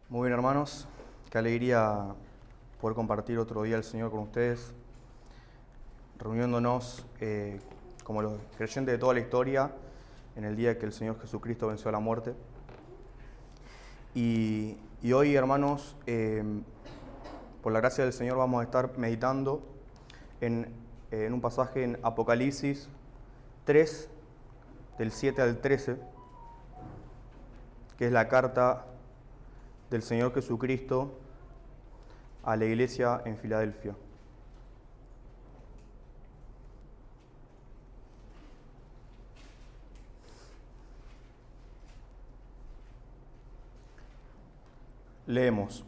Muy bien, hermanos, qué alegría poder compartir otro día el Señor con ustedes, reuniéndonos como los creyentes de toda la historia en el día que el Señor Jesucristo venció a la muerte. Y hoy, hermanos, por la gracia del Señor vamos a estar meditando en un pasaje en Apocalipsis 3, del 7 al 13, que es la carta del Señor Jesucristo a la iglesia en Filadelfia. Leemos.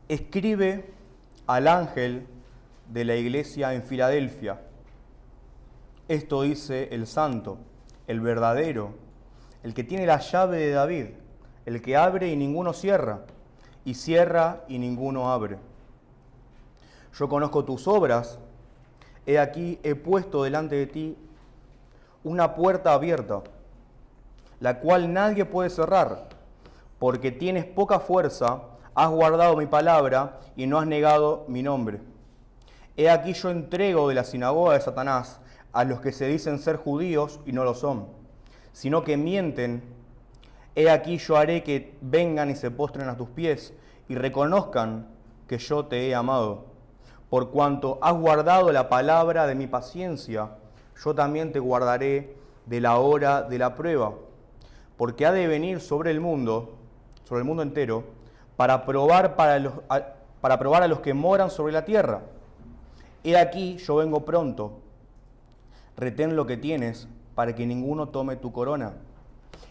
Escribe al ángel de la iglesia en Filadelfia. Esto dice el santo, el verdadero, el que tiene la llave de David, el que abre y ninguno cierra, y cierra y ninguno abre. Yo conozco tus obras, he aquí he puesto delante de ti una puerta abierta, la cual nadie puede cerrar, porque tienes poca fuerza, has guardado mi palabra y no has negado mi nombre. He aquí yo entrego de la sinagoga de Satanás a los que se dicen ser judíos y no lo son, sino que mienten. He aquí yo haré que vengan y se postren a tus pies y reconozcan que yo te he amado. Por cuanto has guardado la palabra de mi paciencia, yo también te guardaré de la hora de la prueba, porque ha de venir sobre el mundo entero, para probar a los que moran sobre la tierra. He aquí yo vengo pronto. Retén lo que tienes, para que ninguno tome tu corona.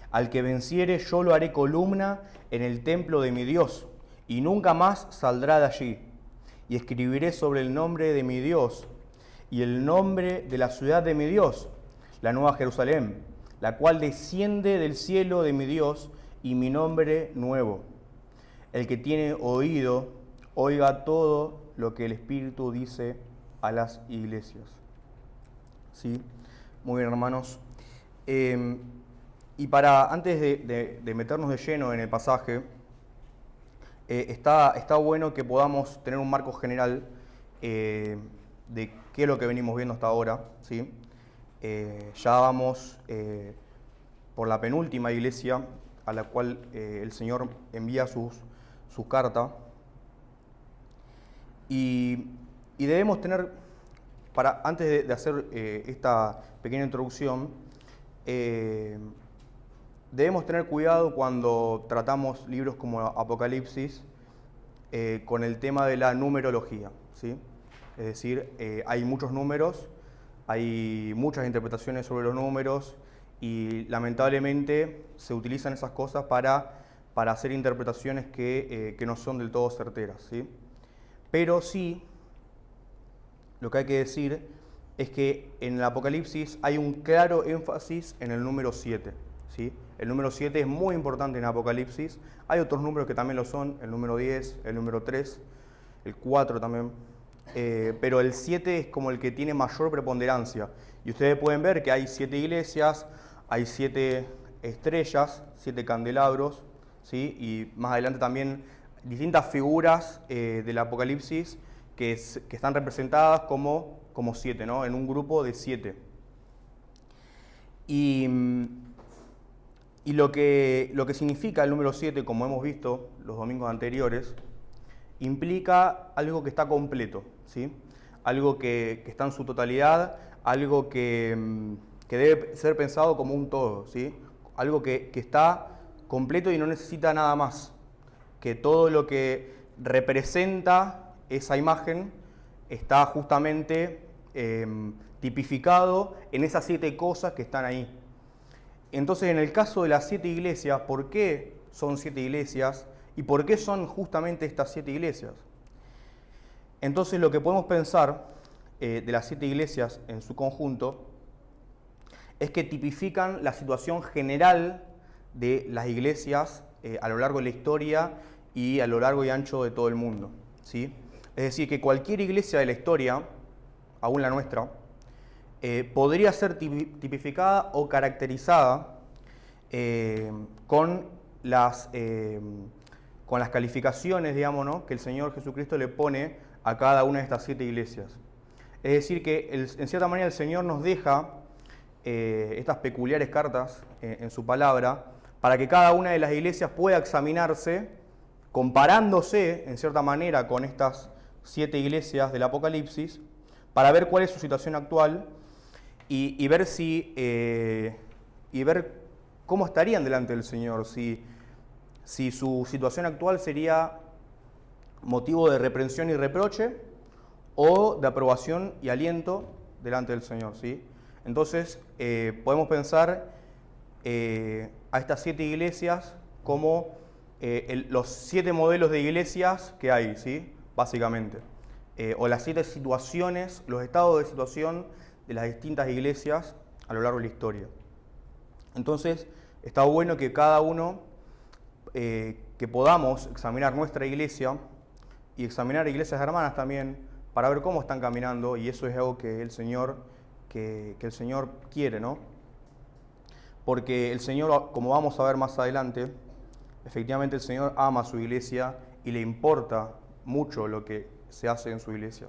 Al que venciere yo lo haré columna en el templo de mi Dios, y nunca más saldrá de allí. Y escribiré sobre el nombre de mi Dios y el nombre de la ciudad de mi Dios, la nueva Jerusalén, la cual desciende del cielo de mi Dios, y mi nombre nuevo. El que tiene oído, oiga todo lo que el Espíritu dice a las iglesias. ¿Sí? Muy bien, hermanos. Y antes de meternos de lleno en el pasaje, está bueno que podamos tener un marco general de qué es lo que venimos viendo hasta ahora. ¿Sí? Ya vamos por la penúltima iglesia a la cual el Señor envía su carta. Y debemos tener, antes de hacer esta pequeña introducción, debemos tener cuidado cuando tratamos libros como Apocalipsis con el tema de la numerología, ¿sí? Es decir, hay muchos números, hay muchas interpretaciones sobre los números y lamentablemente se utilizan esas cosas para hacer interpretaciones que no son del todo certeras, ¿sí? Pero sí, lo que hay que decir es que en el Apocalipsis hay un claro énfasis en el número 7, ¿sí? El número 7 es muy importante en Apocalipsis. Hay otros números que también lo son, el número 10, el número 3, el 4 también. Pero el 7 es como el que tiene mayor preponderancia. Y ustedes pueden ver que hay 7 iglesias, hay 7 estrellas, 7 candelabros, ¿sí? Y más adelante también distintas figuras del Apocalipsis que están representadas como 7, ¿no? En un grupo de 7. Y lo que significa el número 7, como hemos visto los domingos anteriores, implica algo que está completo, ¿sí? Algo que está en su totalidad, algo que debe ser pensado como un todo, ¿sí? Algo que está completo y no necesita nada más, que todo lo que representa esa imagen está justamente tipificado en esas 7 cosas que están ahí. Entonces, en el caso de las 7 iglesias, ¿por qué son 7 iglesias? ¿Y por qué son justamente estas 7 iglesias? Entonces, lo que podemos pensar de las 7 iglesias en su conjunto es que tipifican la situación general de las iglesias a lo largo de la historia y a lo largo y ancho de todo el mundo, ¿sí? Es decir, que cualquier iglesia de la historia, aún la nuestra, podría ser tipificada o caracterizada con con las calificaciones, digamos, ¿no?, que el Señor Jesucristo le pone a cada una de estas 7 iglesias. Es decir, que en cierta manera el Señor nos deja estas peculiares cartas en su palabra para que cada una de las iglesias pueda examinarse, comparándose en cierta manera con estas 7 iglesias del Apocalipsis, para ver cuál es su situación actual y ver cómo estarían delante del Señor, si su situación actual sería motivo de reprensión y reproche o de aprobación y aliento delante del Señor, ¿sí? Entonces, podemos pensar a estas 7 iglesias como los 7 modelos de iglesias que hay, ¿sí?, básicamente. O las 7 situaciones, los estados de situación de las distintas iglesias a lo largo de la historia. Entonces, está bueno que cada uno, que podamos examinar nuestra iglesia y examinar iglesias hermanas también, para ver cómo están caminando, y eso es algo que el Señor quiere, ¿no? Porque el Señor, como vamos a ver más adelante, efectivamente el Señor ama a su iglesia y le importa mucho lo que se hace en su iglesia.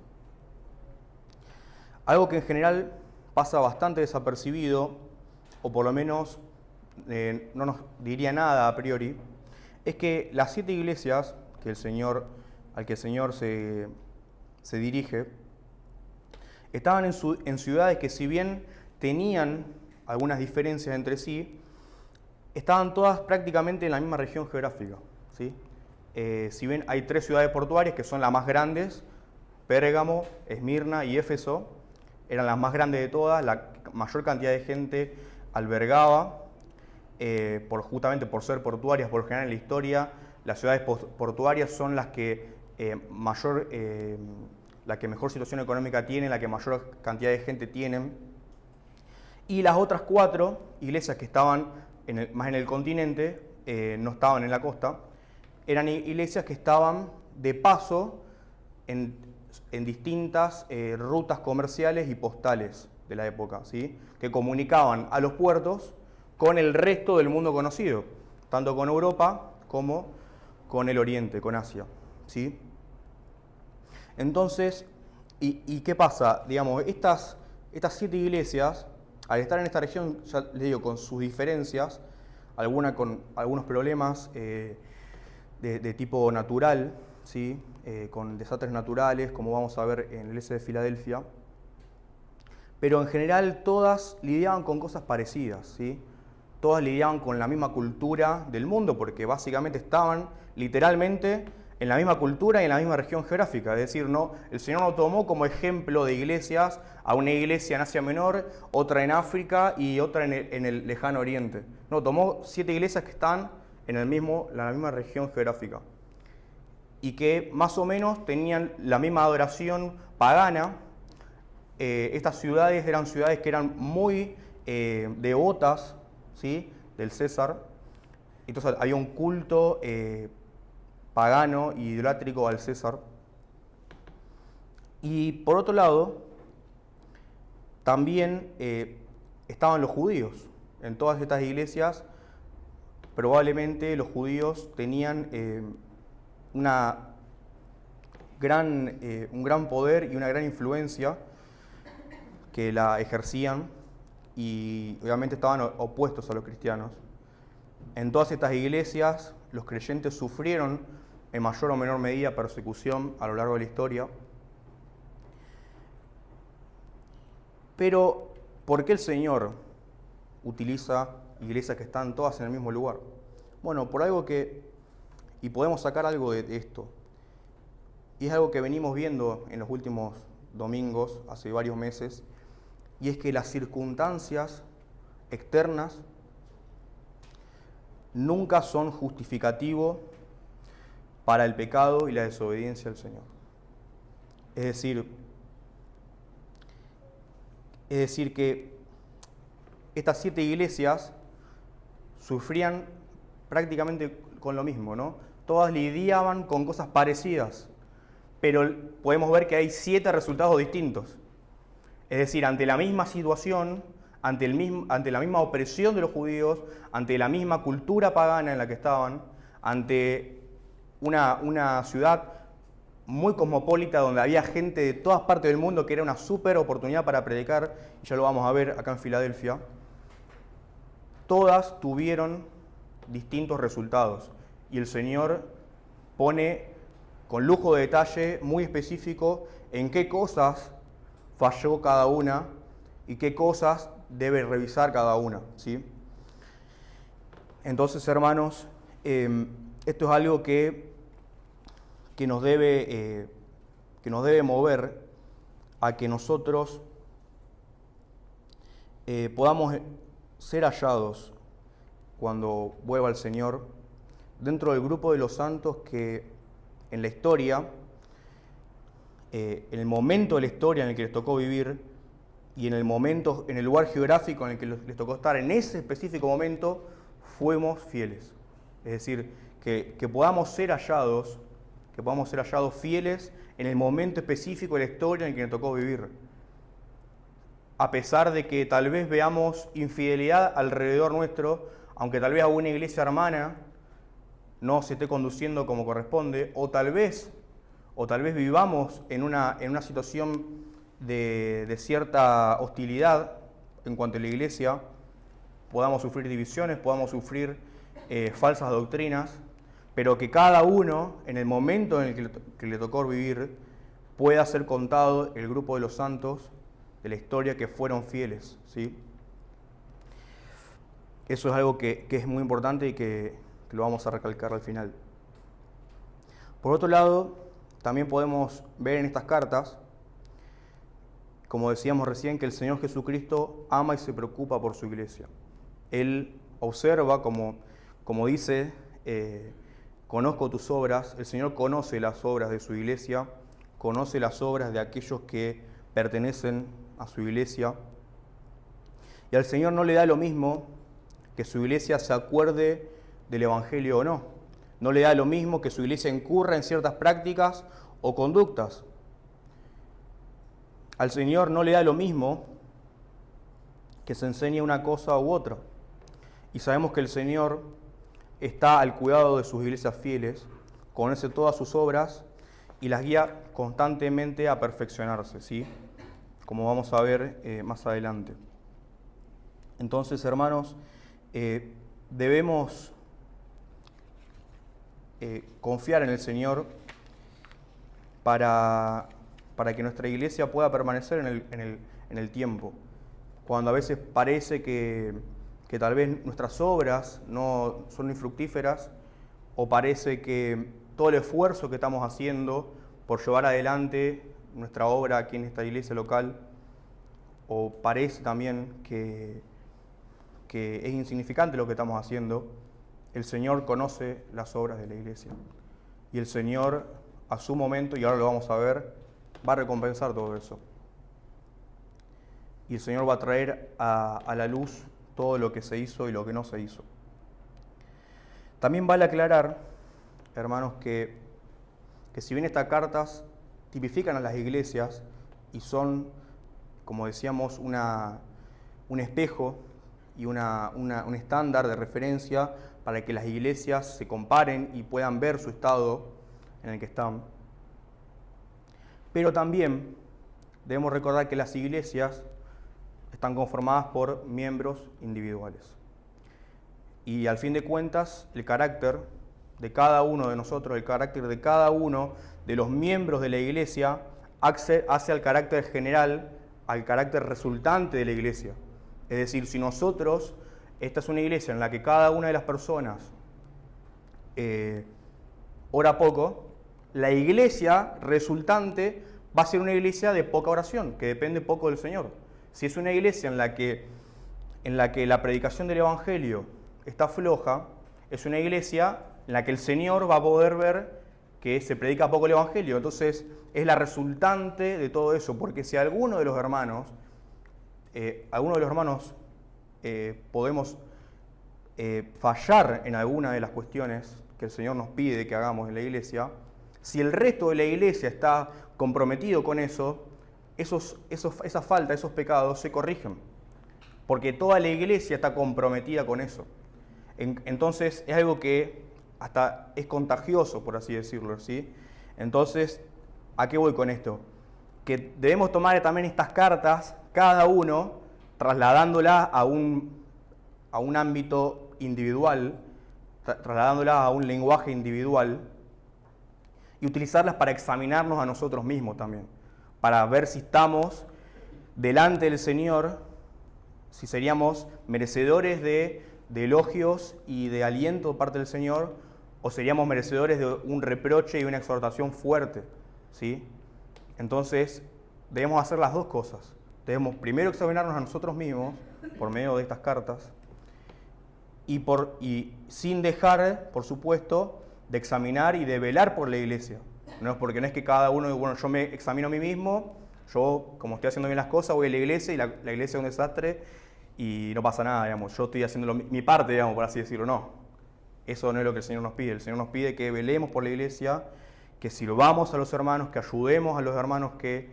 Algo que en general pasa bastante desapercibido, o por lo menos no nos diría nada a priori, es que las 7 iglesias al que el Señor se dirige, estaban en ciudades que, si bien tenían algunas diferencias entre sí, estaban todas prácticamente en la misma región geográfica, ¿sí? Si bien hay 3 ciudades portuarias que son las más grandes, Pérgamo, Esmirna y Éfeso, eran las más grandes de todas, la mayor cantidad de gente albergaba, justamente por ser portuarias. Por lo general en la historia, las ciudades portuarias son las que mejor situación económica tienen, la que mayor cantidad de gente tienen. Y las otras 4 iglesias que estaban más en el continente, no estaban en la costa, eran iglesias que estaban de paso en distintas rutas comerciales y postales de la época, ¿sí?, que comunicaban a los puertos con el resto del mundo conocido, tanto con Europa como con el Oriente, con Asia, ¿sí? Entonces, ¿y qué pasa? Digamos, estas 7 iglesias, al estar en esta región, ya les digo, con sus diferencias, algunas con algunos problemas de tipo natural, ¿sí?, con desastres naturales, como vamos a ver en la iglesia de Filadelfia, pero en general todas lidiaban con cosas parecidas, ¿sí? Todas lidiaban con la misma cultura del mundo, porque básicamente estaban literalmente en la misma cultura y en la misma región geográfica. Es decir, no, el Señor no tomó como ejemplo de iglesias a una iglesia en Asia Menor, otra en África y otra en el lejano Oriente. No, tomó 7 iglesias que están en la misma región geográfica y que más o menos tenían la misma adoración pagana. Estas ciudades eran ciudades que eran muy devotas, ¿sí?, del César. Entonces había un culto pagano y idolátrico al César. Y por otro lado, también estaban los judíos. En todas estas iglesias, probablemente los judíos tenían un gran poder y una gran influencia que la ejercían, y obviamente estaban opuestos a los cristianos. En todas estas iglesias, los creyentes sufrieron en mayor o menor medida persecución a lo largo de la historia. Pero, ¿por qué el Señor utiliza iglesias que están todas en el mismo lugar? Bueno, por algo y podemos sacar algo de esto, y es algo que venimos viendo en los últimos domingos, hace varios meses, y es que las circunstancias externas nunca son justificativo para el pecado y la desobediencia al Señor. Es decir que estas 7 iglesias sufrían prácticamente con lo mismo, ¿no? Todas lidiaban con cosas parecidas, pero podemos ver que hay 7 resultados distintos. Es decir, ante la misma situación ante la misma opresión de los judíos, ante la misma cultura pagana en la que estaban, ante una ciudad muy cosmopolita donde había gente de todas partes del mundo, que era una súper oportunidad para predicar, y ya lo vamos a ver acá en Filadelfia. Todas tuvieron distintos resultados y el Señor pone con lujo de detalle muy específico en qué cosas falló cada una y qué cosas debe revisar cada una, ¿sí? Entonces, hermanos, esto es algo que nos debe mover a que nosotros podamos ser hallados cuando vuelva el Señor dentro del grupo de los santos que en la historia, en el momento de la historia en el que les tocó vivir y en el lugar geográfico en el que les tocó estar, en ese específico momento, fuimos fieles. Es decir, que podamos ser hallados fieles en el momento específico de la historia en el que nos tocó vivir. A pesar de que tal vez veamos infidelidad alrededor nuestro, aunque tal vez alguna iglesia hermana no se esté conduciendo como corresponde, o tal vez vivamos en una situación de cierta hostilidad en cuanto a la iglesia, podamos sufrir divisiones, podamos sufrir falsas doctrinas, pero que cada uno, en el momento en el que le tocó vivir, pueda ser contado el grupo de los santos de la historia que fueron fieles, ¿sí? Eso es algo que es muy importante y que lo vamos a recalcar al final. Por otro lado, también podemos ver en estas cartas, como decíamos recién, que el Señor Jesucristo ama y se preocupa por su iglesia. Él observa, como dice, conozco tus obras. El Señor conoce las obras de su iglesia, conoce las obras de aquellos que pertenecen a su iglesia. Y al Señor no le da lo mismo que su iglesia se acuerde del Evangelio o no. No le da lo mismo que su iglesia incurra en ciertas prácticas o conductas. Al Señor no le da lo mismo que se enseñe una cosa u otra. Y sabemos que el Señor está al cuidado de sus iglesias fieles, conoce todas sus obras y las guía constantemente a perfeccionarse, ¿sí? Como vamos a ver más adelante. Entonces, hermanos, debemos confiar en el Señor para que nuestra iglesia pueda permanecer en el tiempo. Cuando a veces parece que tal vez nuestras obras no son infructíferas, o parece que todo el esfuerzo que estamos haciendo por llevar adelante nuestra obra aquí en esta iglesia local, o parece también que es insignificante lo que estamos haciendo, el Señor conoce las obras de la iglesia. Y el Señor, a su momento, y ahora lo vamos a ver, va a recompensar todo eso. Y el Señor va a traer a la luz todo lo que se hizo y lo que no se hizo. También vale aclarar, hermanos, que si bien estas cartas tipifican a las iglesias y son, como decíamos, un espejo y un estándar de referencia para que las iglesias se comparen y puedan ver su estado en el que están. Pero también debemos recordar que las iglesias están conformadas por miembros individuales. Y al fin de cuentas, el carácter de cada uno de nosotros, el carácter de cada uno de los miembros de la iglesia, hace al carácter general, al carácter resultante de la iglesia. Es decir, si nosotros, esta es una iglesia en la que cada una de las personas ora poco, la iglesia resultante va a ser una iglesia de poca oración, que depende poco del Señor. Si es una iglesia en la que la predicación del Evangelio está floja, es una iglesia en la que el Señor va a poder ver que se predica poco el Evangelio. Entonces, es la resultante de todo eso, porque si alguno de los hermanos podemos fallar en alguna de las cuestiones que el Señor nos pide que hagamos en la iglesia, si el resto de la iglesia está comprometido con eso, esa falta, esos pecados se corrigen. porque toda la iglesia está comprometida con eso. Entonces es algo que hasta es contagioso, por así decirlo, ¿sí? Entonces, ¿a qué voy con esto? Que debemos tomar también estas cartas, cada uno, trasladándolas a un ámbito individual, trasladándolas a un lenguaje individual, y utilizarlas para examinarnos a nosotros mismos también, para ver si estamos delante del Señor, si seríamos merecedores de elogios y de aliento de parte del Señor, o seríamos merecedores de un reproche y una exhortación fuerte, ¿sí? Entonces, debemos hacer las dos cosas. Debemos primero examinarnos a nosotros mismos, por medio de estas cartas, y sin dejar, por supuesto, de examinar y de velar por la iglesia. Porque no es que cada uno, bueno, yo me examino a mí mismo, yo, como estoy haciendo bien las cosas, voy a la iglesia y la iglesia es un desastre y no pasa nada, digamos. Yo estoy haciendo mi parte, digamos, por así decirlo. No, eso no es lo que el Señor nos pide. El Señor nos pide que velemos por la iglesia, que sirvamos a los hermanos, que ayudemos a los hermanos que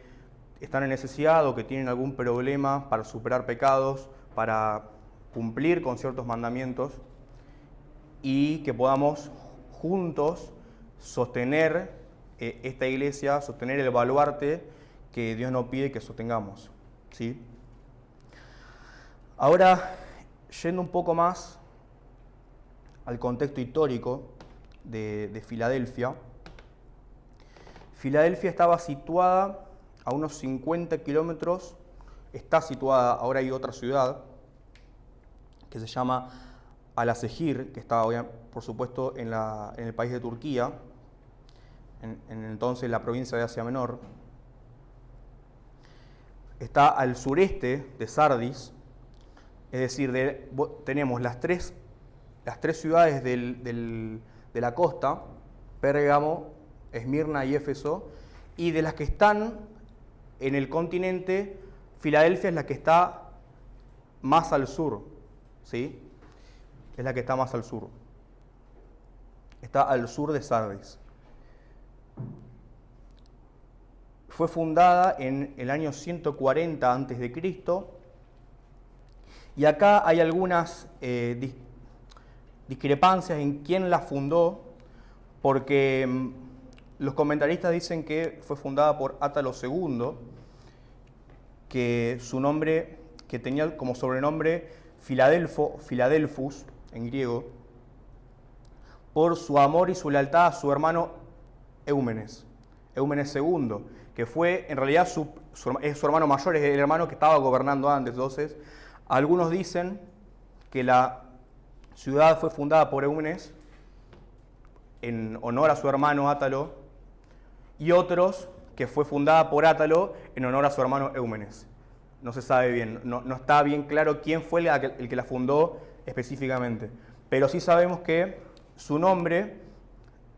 están en necesidad o que tienen algún problema para superar pecados, para cumplir con ciertos mandamientos, y que podamos juntos sostener esta iglesia, sostener el baluarte que Dios nos pide que sostengamos, ¿sí? Ahora, yendo un poco más al contexto histórico de Filadelfia. Filadelfia estaba situada a unos 50 kilómetros, está situada, ahora hay otra ciudad que se llama Alaşehir, que está, por supuesto, en el país de Turquía, en entonces la provincia de Asia Menor. Está al sureste de Sardis, es decir, tenemos las tres ciudades de la costa, Pérgamo, Esmirna y Éfeso, y de las que están en el continente, Filadelfia es la que está más al sur, ¿sí? Es la que está más al sur. Está al sur de Sardis. Fue fundada en el año 140 a.C. y acá hay algunas discrepancias en quién la fundó, porque los comentaristas dicen que fue fundada por Átalo II, que su nombre, que tenía como sobrenombre Filadelfus en griego, por su amor y su lealtad a su hermano Eumenes II, que fue en realidad es su hermano mayor, es el hermano que estaba gobernando antes. Entonces, algunos dicen que la ciudad fue fundada por Eumenes en honor a su hermano Átalo, y otros que fue fundada por Átalo en honor a su hermano Eumenes. No se sabe bien, no está bien claro quién fue el que la fundó específicamente, pero sí sabemos que su nombre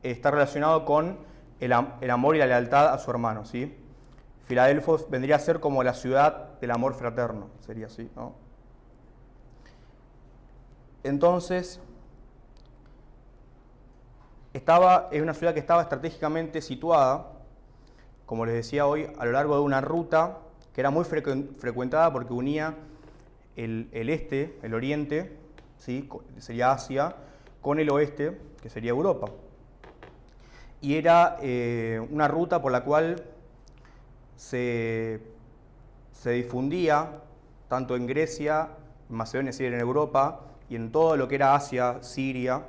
está relacionado con el amor y la lealtad a su hermano, ¿sí? Filadelfos vendría a ser como la ciudad del amor fraterno, sería así, ¿no? Entonces, es una ciudad que estaba estratégicamente situada, como les decía hoy, a lo largo de una ruta que era muy frecuentada porque unía el oriente, ¿sí? Sería Asia, con el oeste, que sería Europa. Y era una ruta por la cual se difundía, tanto en Grecia, en Macedonia, es decir, en Europa, y en todo lo que era Asia, Siria,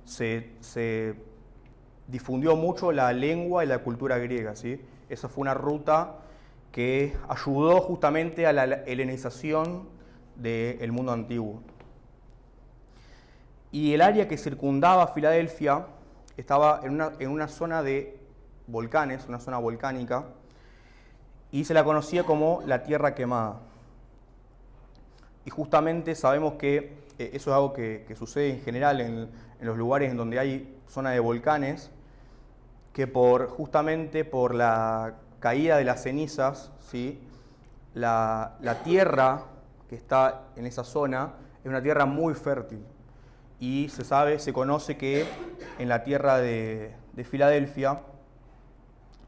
se difundió mucho la lengua y la cultura griega, ¿sí? Esa fue una ruta que ayudó justamente a la helenización del mundo antiguo. Y el área que circundaba Filadelfia estaba en una zona de volcanes, una zona volcánica, y se la conocía como la Tierra Quemada. Y justamente sabemos que eso es algo que sucede en general en los lugares en donde hay zona de volcanes, que justamente por la caída de las cenizas, ¿sí? La tierra que está en esa zona es una tierra muy fértil. Y se conoce que en la tierra de Filadelfia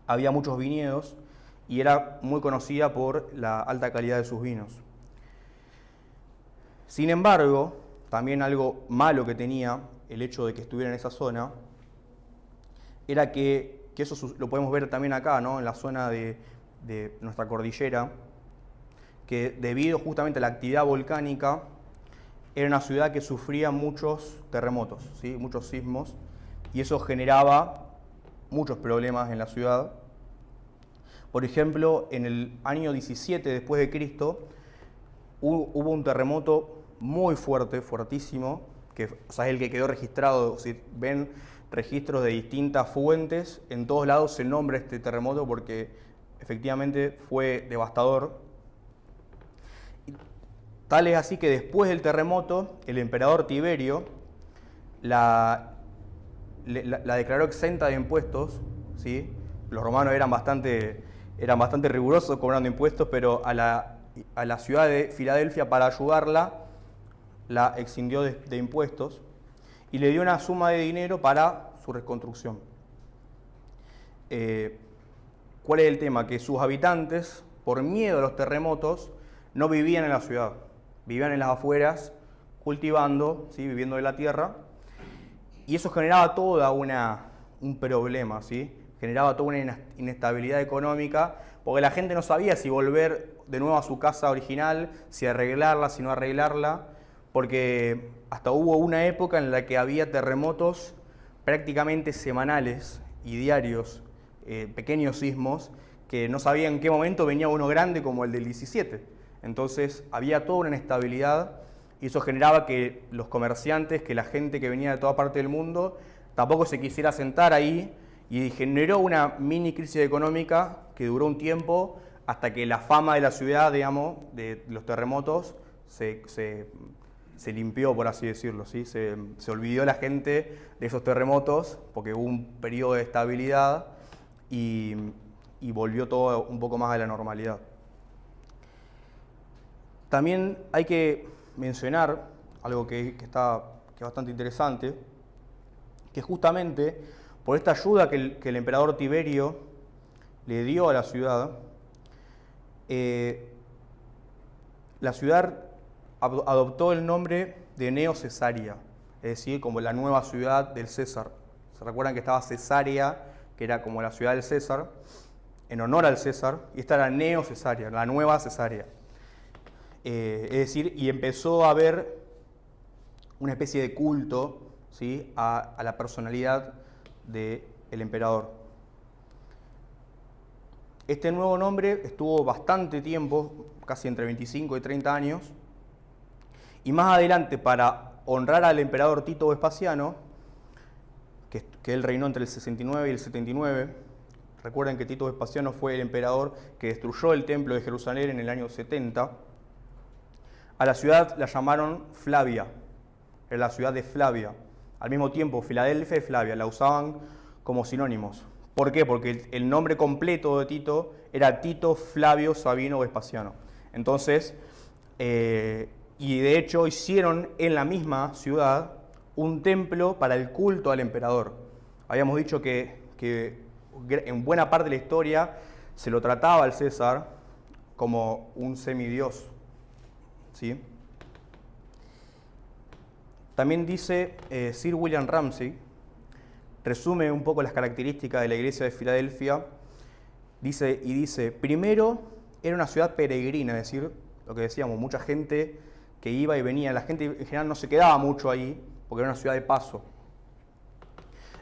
había muchos viñedos y era muy conocida por la alta calidad de sus vinos. Sin embargo, también algo malo que tenía el hecho de que estuviera en esa zona era que eso lo podemos ver también acá, ¿no? En la zona de nuestra cordillera, que debido justamente a la actividad volcánica, era una ciudad que sufría muchos terremotos, ¿sí? Muchos sismos, y eso generaba muchos problemas en la ciudad. Por ejemplo, en el año 17 después de Cristo, hubo un terremoto muy fuerte, fuertísimo, que o sea, es el que quedó registrado. Si ven registros de distintas fuentes, en todos lados se nombra este terremoto porque efectivamente fue devastador. Tal es así que después del terremoto, el emperador Tiberio la declaró exenta de impuestos, ¿sí? Los romanos eran bastante rigurosos cobrando impuestos, pero a la ciudad de Filadelfia, para ayudarla, la eximió de impuestos y le dio una suma de dinero para su reconstrucción. ¿Cuál es el tema? Que sus habitantes, por miedo a los terremotos, no vivían en la ciudad, vivían en las afueras, cultivando, ¿sí? Viviendo de la tierra, y eso generaba toda un problema, ¿sí? Generaba toda una inestabilidad económica, porque la gente no sabía si volver de nuevo a su casa original, si arreglarla, si no arreglarla, porque hasta hubo una época en la que había terremotos prácticamente semanales y diarios, pequeños sismos, que no sabían en qué momento venía uno grande como el del 17. Entonces había toda una inestabilidad y eso generaba que los comerciantes, que la gente que venía de toda parte del mundo, tampoco se quisiera sentar ahí, y generó una mini crisis económica que duró un tiempo hasta que la fama de la ciudad, digamos, de los terremotos, se limpió, por así decirlo, ¿sí? Se olvidó la gente de esos terremotos porque hubo un periodo de estabilidad y volvió todo un poco más a la normalidad. También hay que mencionar algo que es bastante interesante, que justamente por esta ayuda que el emperador Tiberio le dio a la ciudad adoptó el nombre de Neo Cesaria, es decir, como la nueva ciudad del César. ¿Se recuerdan que estaba Cesarea, que era como la ciudad del César, en honor al César? Y esta era Neo Cesaria, la nueva Cesarea. Es decir, y empezó a haber una especie de culto, ¿sí? a la personalidad del emperador. Este nuevo nombre estuvo bastante tiempo, casi entre 25 y 30 años, y más adelante, para honrar al emperador Tito Vespasiano, que él reinó entre el 69 y el 79, recuerden que Tito Vespasiano fue el emperador que destruyó el templo de Jerusalén en el año 70, a la ciudad la llamaron Flavia, era la ciudad de Flavia. Al mismo tiempo, Filadelfia y Flavia la usaban como sinónimos. ¿Por qué? Porque el nombre completo de Tito era Tito Flavio Sabino Vespasiano. Entonces, y de hecho hicieron en la misma ciudad un templo para el culto al emperador. Habíamos dicho que en buena parte de la historia se lo trataba al César como un semidios, ¿sí? También dice Sir William Ramsay, resume un poco las características de la iglesia de Filadelfia, dice, primero, era una ciudad peregrina, es decir, lo que decíamos, mucha gente que iba y venía, la gente en general no se quedaba mucho ahí, porque era una ciudad de paso.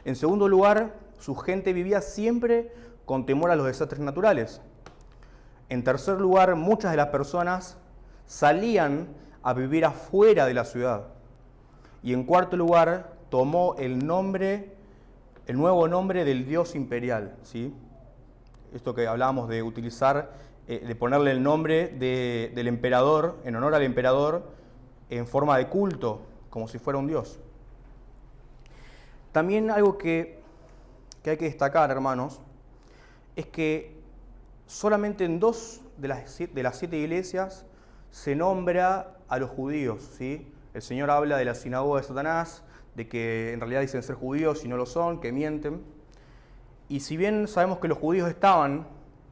En segundo lugar, su gente vivía siempre con temor a los desastres naturales. En tercer lugar, muchas de las personas salían a vivir afuera de la ciudad. Y en cuarto lugar, tomó el nuevo nombre del dios imperial, ¿sí? Esto que hablábamos de utilizar, de ponerle el nombre del emperador, en honor al emperador, en forma de culto, como si fuera un dios. También algo que hay que destacar, hermanos, es que solamente en 2 de las 7 iglesias se nombra a los judíos, ¿sí? El Señor habla de la sinagoga de Satanás, de que en realidad dicen ser judíos y no lo son, que mienten. Y si bien sabemos que los judíos estaban,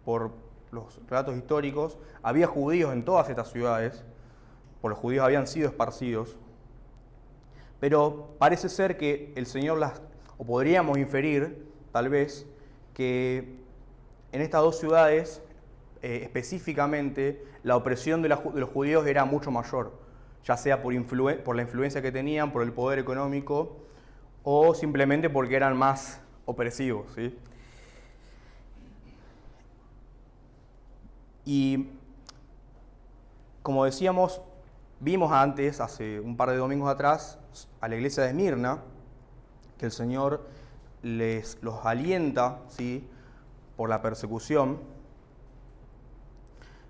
por los relatos históricos, había judíos en todas estas ciudades, por los judíos habían sido esparcidos. Pero parece ser que el Señor o podríamos inferir, tal vez, que en estas dos ciudades, específicamente, la opresión de los judíos era mucho mayor, ya sea por la influencia que tenían, por el poder económico, o simplemente porque eran más opresivos, ¿sí? Y como decíamos, vimos antes, hace un par de domingos atrás, a la iglesia de Esmirna, que el Señor los alienta, ¿sí?, por la persecución.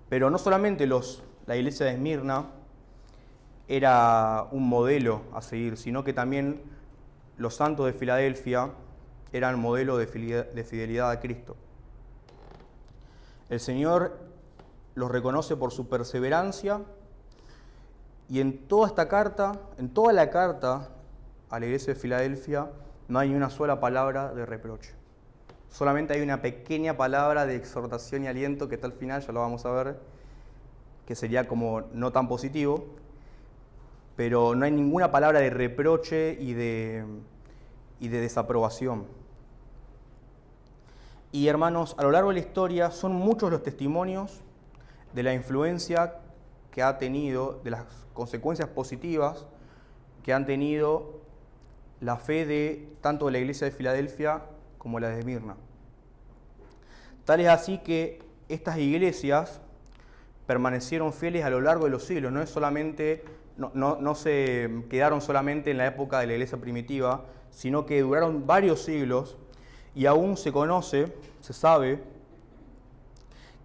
Pero no solamente la iglesia de Esmirna era un modelo a seguir, sino que también los santos de Filadelfia eran modelo de fidelidad a Cristo. El Señor los reconoce por su perseverancia, y en toda la carta a la iglesia de Filadelfia, no hay una sola palabra de reproche. Solamente hay una pequeña palabra de exhortación y aliento que está al final, ya lo vamos a ver, que sería como no tan positivo, pero no hay ninguna palabra de reproche y de desaprobación. Y hermanos, a lo largo de la historia son muchos los testimonios de la influencia que ha tenido, de las consecuencias positivas que han tenido la fe de tanto de la iglesia de Filadelfia como la de Esmirna. Tal es así que estas iglesias permanecieron fieles a lo largo de los siglos, no se quedaron solamente en la época de la iglesia primitiva, sino que duraron varios siglos, y aún se sabe,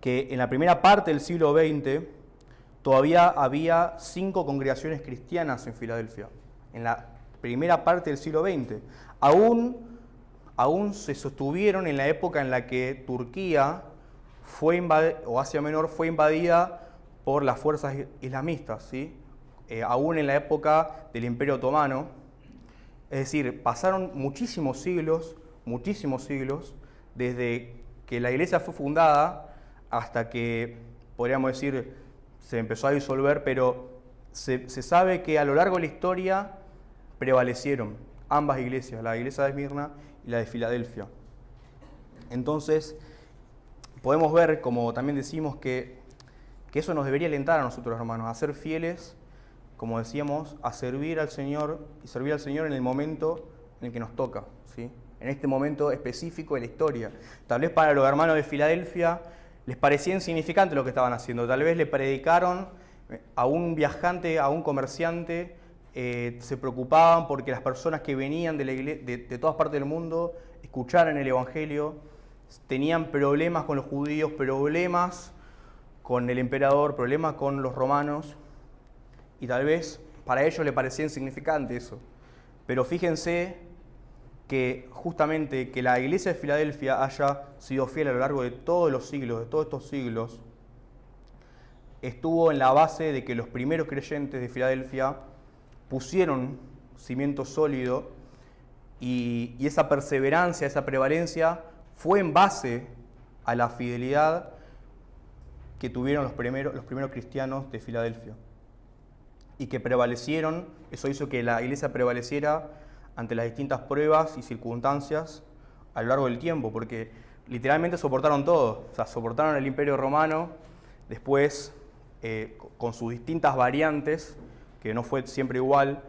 que en la primera parte del siglo XX todavía había 5 congregaciones cristianas en Filadelfia. En la primera parte del siglo XX. Aún se sostuvieron en la época en la que Turquía o Asia Menor fue invadida por las fuerzas islamistas, ¿sí? Aún en la época del Imperio Otomano. Es decir, pasaron muchísimos siglos, desde que la iglesia fue fundada hasta que, podríamos decir, se empezó a disolver, pero se sabe que a lo largo de la historia prevalecieron ambas iglesias, la iglesia de Esmirna y la de Filadelfia. Entonces, podemos ver, como también decimos, que eso nos debería alentar a nosotros, hermanos, a ser fieles, como decíamos, a servir al Señor y servir al Señor en el momento en el que nos toca, ¿sí? En este momento específico de la historia. Tal vez para los hermanos de Filadelfia les parecía insignificante lo que estaban haciendo. Tal vez le predicaron a un viajante, a un comerciante, se preocupaban porque las personas que venían de todas partes del mundo escucharan el Evangelio, tenían problemas con los judíos, problemas con el emperador, problemas con los romanos, y tal vez para ellos les parecía insignificante eso. Pero fíjense que justamente que la iglesia de Filadelfia haya sido fiel a lo largo de todos los siglos, de todos estos siglos, estuvo en la base de que los primeros creyentes de Filadelfia pusieron cimiento sólido, y esa perseverancia, esa prevalencia fue en base a la fidelidad que tuvieron los primeros cristianos de Filadelfia, y que prevalecieron. Eso hizo que la iglesia prevaleciera ante las distintas pruebas y circunstancias a lo largo del tiempo, porque literalmente soportaron todo. O sea, soportaron el Imperio Romano, después con sus distintas variantes, que no fue siempre igual,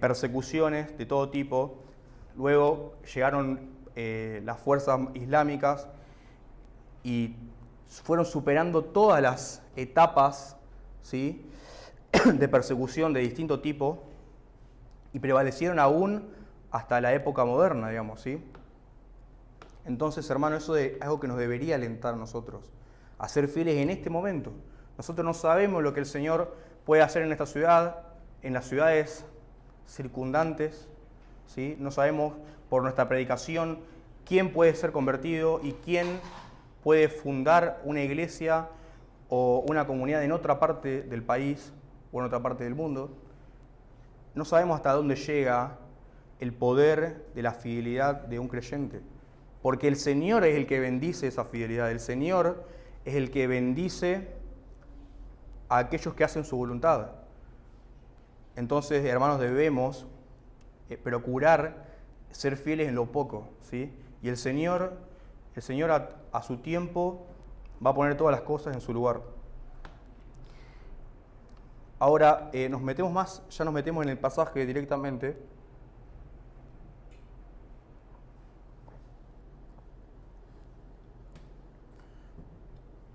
persecuciones de todo tipo. Luego llegaron las fuerzas islámicas y fueron superando todas las etapas, ¿sí?, de persecución de distinto tipo, y prevalecieron aún hasta la época moderna, digamos, ¿sí? Entonces, hermano, eso es algo que nos debería alentar a nosotros, a ser fieles en este momento. Nosotros no sabemos lo que el Señor puede hacer en esta ciudad, en las ciudades circundantes, ¿sí? No sabemos por nuestra predicación quién puede ser convertido y quién puede fundar una iglesia o una comunidad en otra parte del país o en otra parte del mundo. No sabemos hasta dónde llega el poder de la fidelidad de un creyente, porque el Señor es el que bendice esa fidelidad. El Señor es el que bendice a aquellos que hacen su voluntad. Entonces, hermanos, debemos procurar ser fieles en lo poco, ¿sí? Y el Señor a su tiempo va a poner todas las cosas en su lugar. Ahora, ya nos metemos en el pasaje directamente.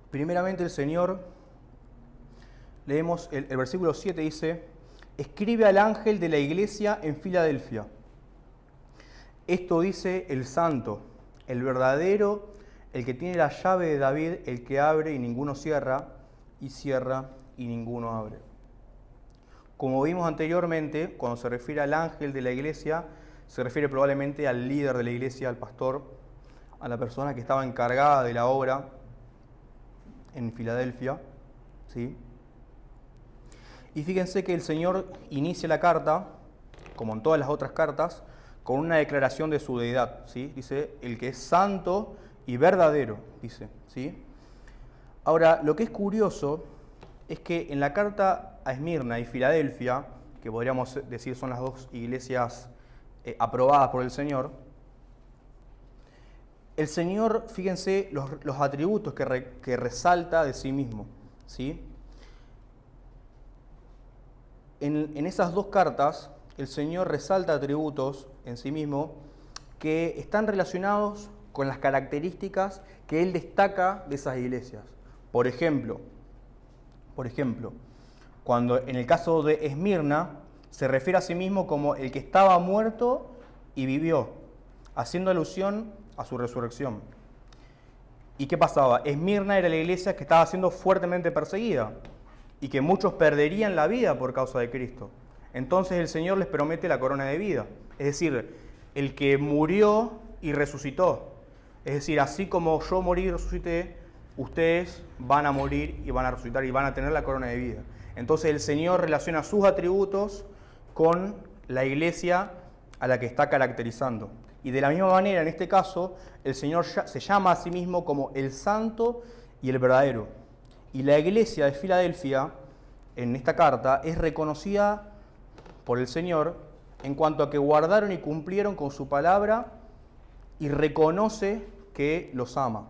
Primeramente el Señor, leemos el versículo 7, dice: escribe al ángel de la iglesia en Filadelfia. Esto dice el santo, el verdadero, el que tiene la llave de David, el que abre y ninguno cierra, y cierra y ninguno abre. Como vimos anteriormente, cuando se refiere al ángel de la iglesia, se refiere probablemente al líder de la iglesia, al pastor, a la persona que estaba encargada de la obra en Filadelfia, ¿sí? Y fíjense que el Señor inicia la carta, como en todas las otras cartas, con una declaración de su deidad, ¿sí? Dice, el que es santo y verdadero, dice, ¿sí? Ahora, lo que es curioso es que en la carta a Esmirna y Filadelfia, que podríamos decir son las dos iglesias aprobadas por el Señor, fíjense los atributos que resalta de sí mismo, ¿sí? En esas dos cartas, el Señor resalta atributos en sí mismo que están relacionados con las características que Él destaca de esas iglesias. Por ejemplo, cuando en el caso de Esmirna se refiere a sí mismo como el que estaba muerto y vivió, haciendo alusión a su resurrección. ¿Y qué pasaba? Esmirna era la iglesia que estaba siendo fuertemente perseguida y que muchos perderían la vida por causa de Cristo. Entonces el Señor les promete la corona de vida, es decir, el que murió y resucitó. Es decir, así como yo morí y resucité, ustedes van a morir y van a resucitar y van a tener la corona de vida. Entonces el Señor relaciona sus atributos con la iglesia a la que está caracterizando. Y de la misma manera, en este caso, el Señor se llama a sí mismo como el santo y el verdadero. Y la iglesia de Filadelfia, en esta carta, es reconocida por el Señor en cuanto a que guardaron y cumplieron con su palabra y reconoce que los ama.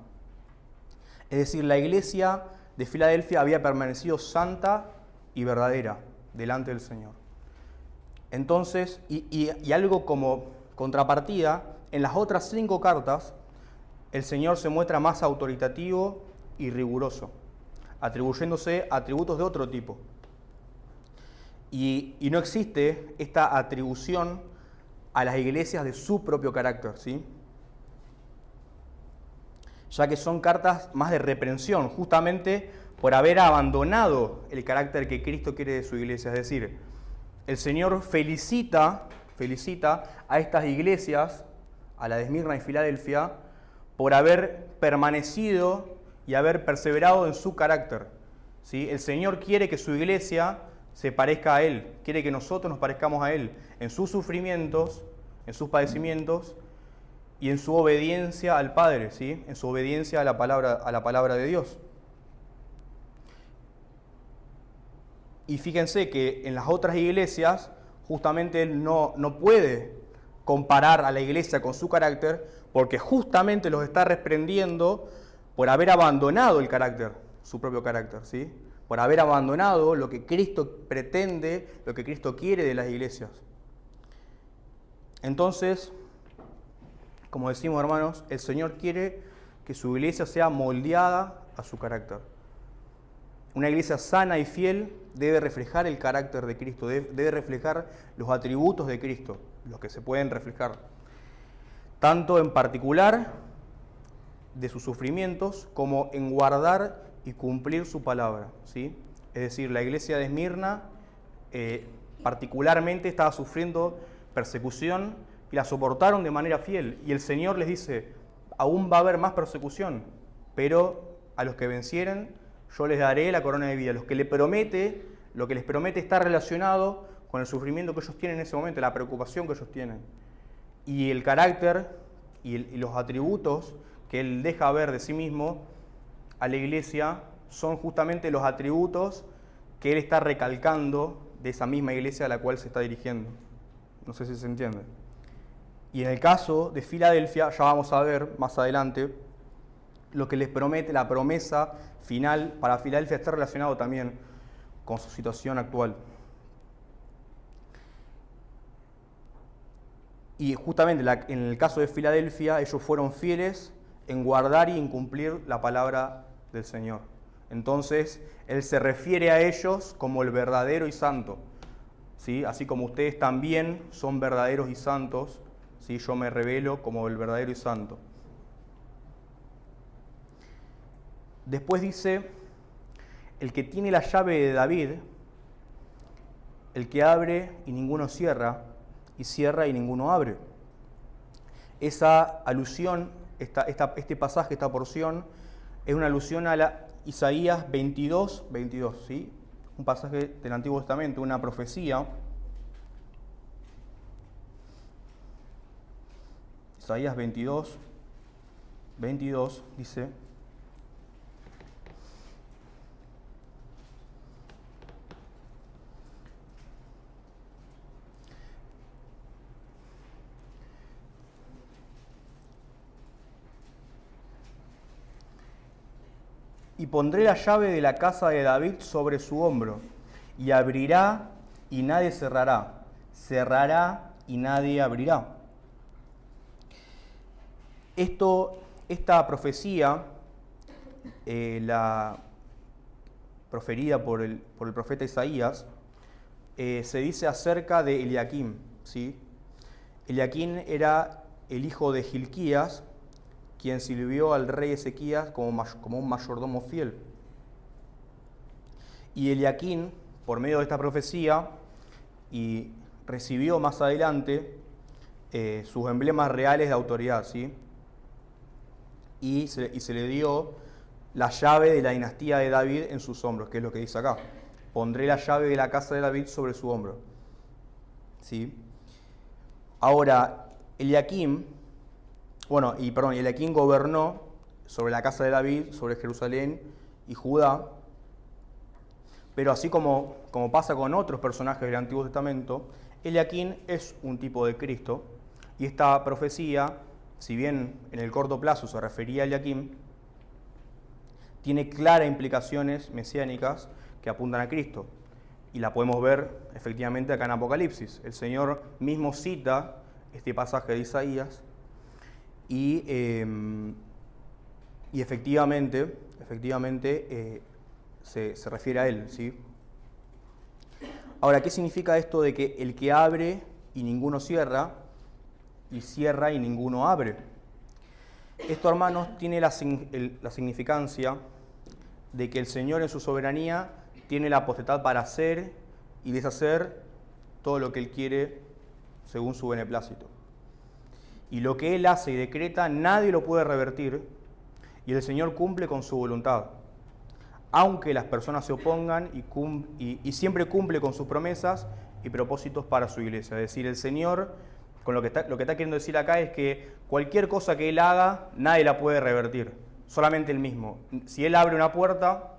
Es decir, la iglesia de Filadelfia había permanecido santa y verdadera delante del Señor. Entonces, y algo como contrapartida, en las otras 5 cartas, el Señor se muestra más autoritativo y riguroso, atribuyéndose atributos de otro tipo. Y no existe esta atribución a las iglesias de su propio carácter, ¿sí? Ya que son cartas más de reprensión, justamente por haber abandonado el carácter que Cristo quiere de su iglesia. Es decir, el Señor felicita a estas iglesias, a la de Esmirna y Filadelfia, por haber permanecido y haber perseverado en su carácter, ¿sí? El Señor quiere que su iglesia se parezca a Él, quiere que nosotros nos parezcamos a Él en sus sufrimientos, en sus padecimientos y en su obediencia al Padre, ¿sí? En su obediencia a la palabra de Dios. Y fíjense que en las otras iglesias, justamente Él no puede comparar a la iglesia con su carácter, porque justamente los está reprendiendo por haber abandonado el carácter, su propio carácter, ¿sí? Por haber abandonado lo que Cristo pretende, lo que Cristo quiere de las iglesias. Entonces, como decimos, hermanos, el Señor quiere que su iglesia sea moldeada a su carácter. Una iglesia sana y fiel debe reflejar el carácter de Cristo, debe reflejar los atributos de Cristo, los que se pueden reflejar, tanto en particular de sus sufrimientos como en guardar y cumplir su palabra, ¿sí? Es decir, la iglesia de Esmirna particularmente estaba sufriendo persecución y la soportaron de manera fiel. Y el Señor les dice, aún va a haber más persecución, pero a los que vencieren yo les daré la corona de vida. Lo que les promete está relacionado con el sufrimiento que ellos tienen en ese momento, la preocupación que ellos tienen. Y el carácter y los atributos que Él deja ver de sí mismo a la iglesia son justamente los atributos que Él está recalcando de esa misma iglesia a la cual se está dirigiendo. No sé si se entiende. Y en el caso de Filadelfia, ya vamos a ver más adelante, lo que les promete, la promesa final para Filadelfia está relacionado también con su situación actual. Y justamente en el caso de Filadelfia, ellos fueron fieles en guardar y en cumplir la palabra del Señor. Entonces, Él se refiere a ellos como el verdadero y santo, ¿sí? Así como ustedes también son verdaderos y santos, ¿sí? Yo me revelo como el verdadero y santo. Después dice, el que tiene la llave de David, el que abre y ninguno cierra, y cierra y ninguno abre. Esa alusión, este pasaje, esta porción, es una alusión a la Isaías 22, ¿sí? Un pasaje del Antiguo Testamento, una profecía. Isaías 22 dice: y pondré la llave de la casa de David sobre su hombro, y abrirá y nadie cerrará, cerrará y nadie abrirá. Esta profecía, la proferida por el profeta Isaías, se dice acerca de Eliaquim, ¿sí? Eliaquim era el hijo de Hilquías, quien sirvió al rey Ezequías como un mayordomo fiel. Y Eliaquim, por medio de esta profecía, y recibió más adelante sus emblemas reales de autoridad, ¿sí? Y se le dio la llave de la dinastía de David en sus hombros, que es lo que dice acá. Pondré la llave de la casa de David sobre su hombro, ¿sí? Ahora, Eliaquim gobernó sobre la casa de David, sobre Jerusalén y Judá, pero así como pasa con otros personajes del Antiguo Testamento, Eliaquim es un tipo de Cristo, y esta profecía, si bien en el corto plazo se refería a Eliaquim, tiene claras implicaciones mesiánicas que apuntan a Cristo, y la podemos ver efectivamente acá en Apocalipsis. El Señor mismo cita este pasaje de Isaías, y efectivamente se refiere a Él, ¿sí? Ahora, ¿qué significa esto de que el que abre y ninguno cierra, y cierra y ninguno abre? Esto, hermanos, tiene la significancia de que el Señor en su soberanía tiene la potestad para hacer y deshacer todo lo que Él quiere según su beneplácito. Y lo que Él hace y decreta, nadie lo puede revertir, y el Señor cumple con su voluntad. Aunque las personas se opongan, y siempre cumple con sus promesas y propósitos para su iglesia. Es decir, el Señor, con lo que está queriendo decir acá, es que cualquier cosa que Él haga, nadie la puede revertir, solamente Él mismo. Si Él abre una puerta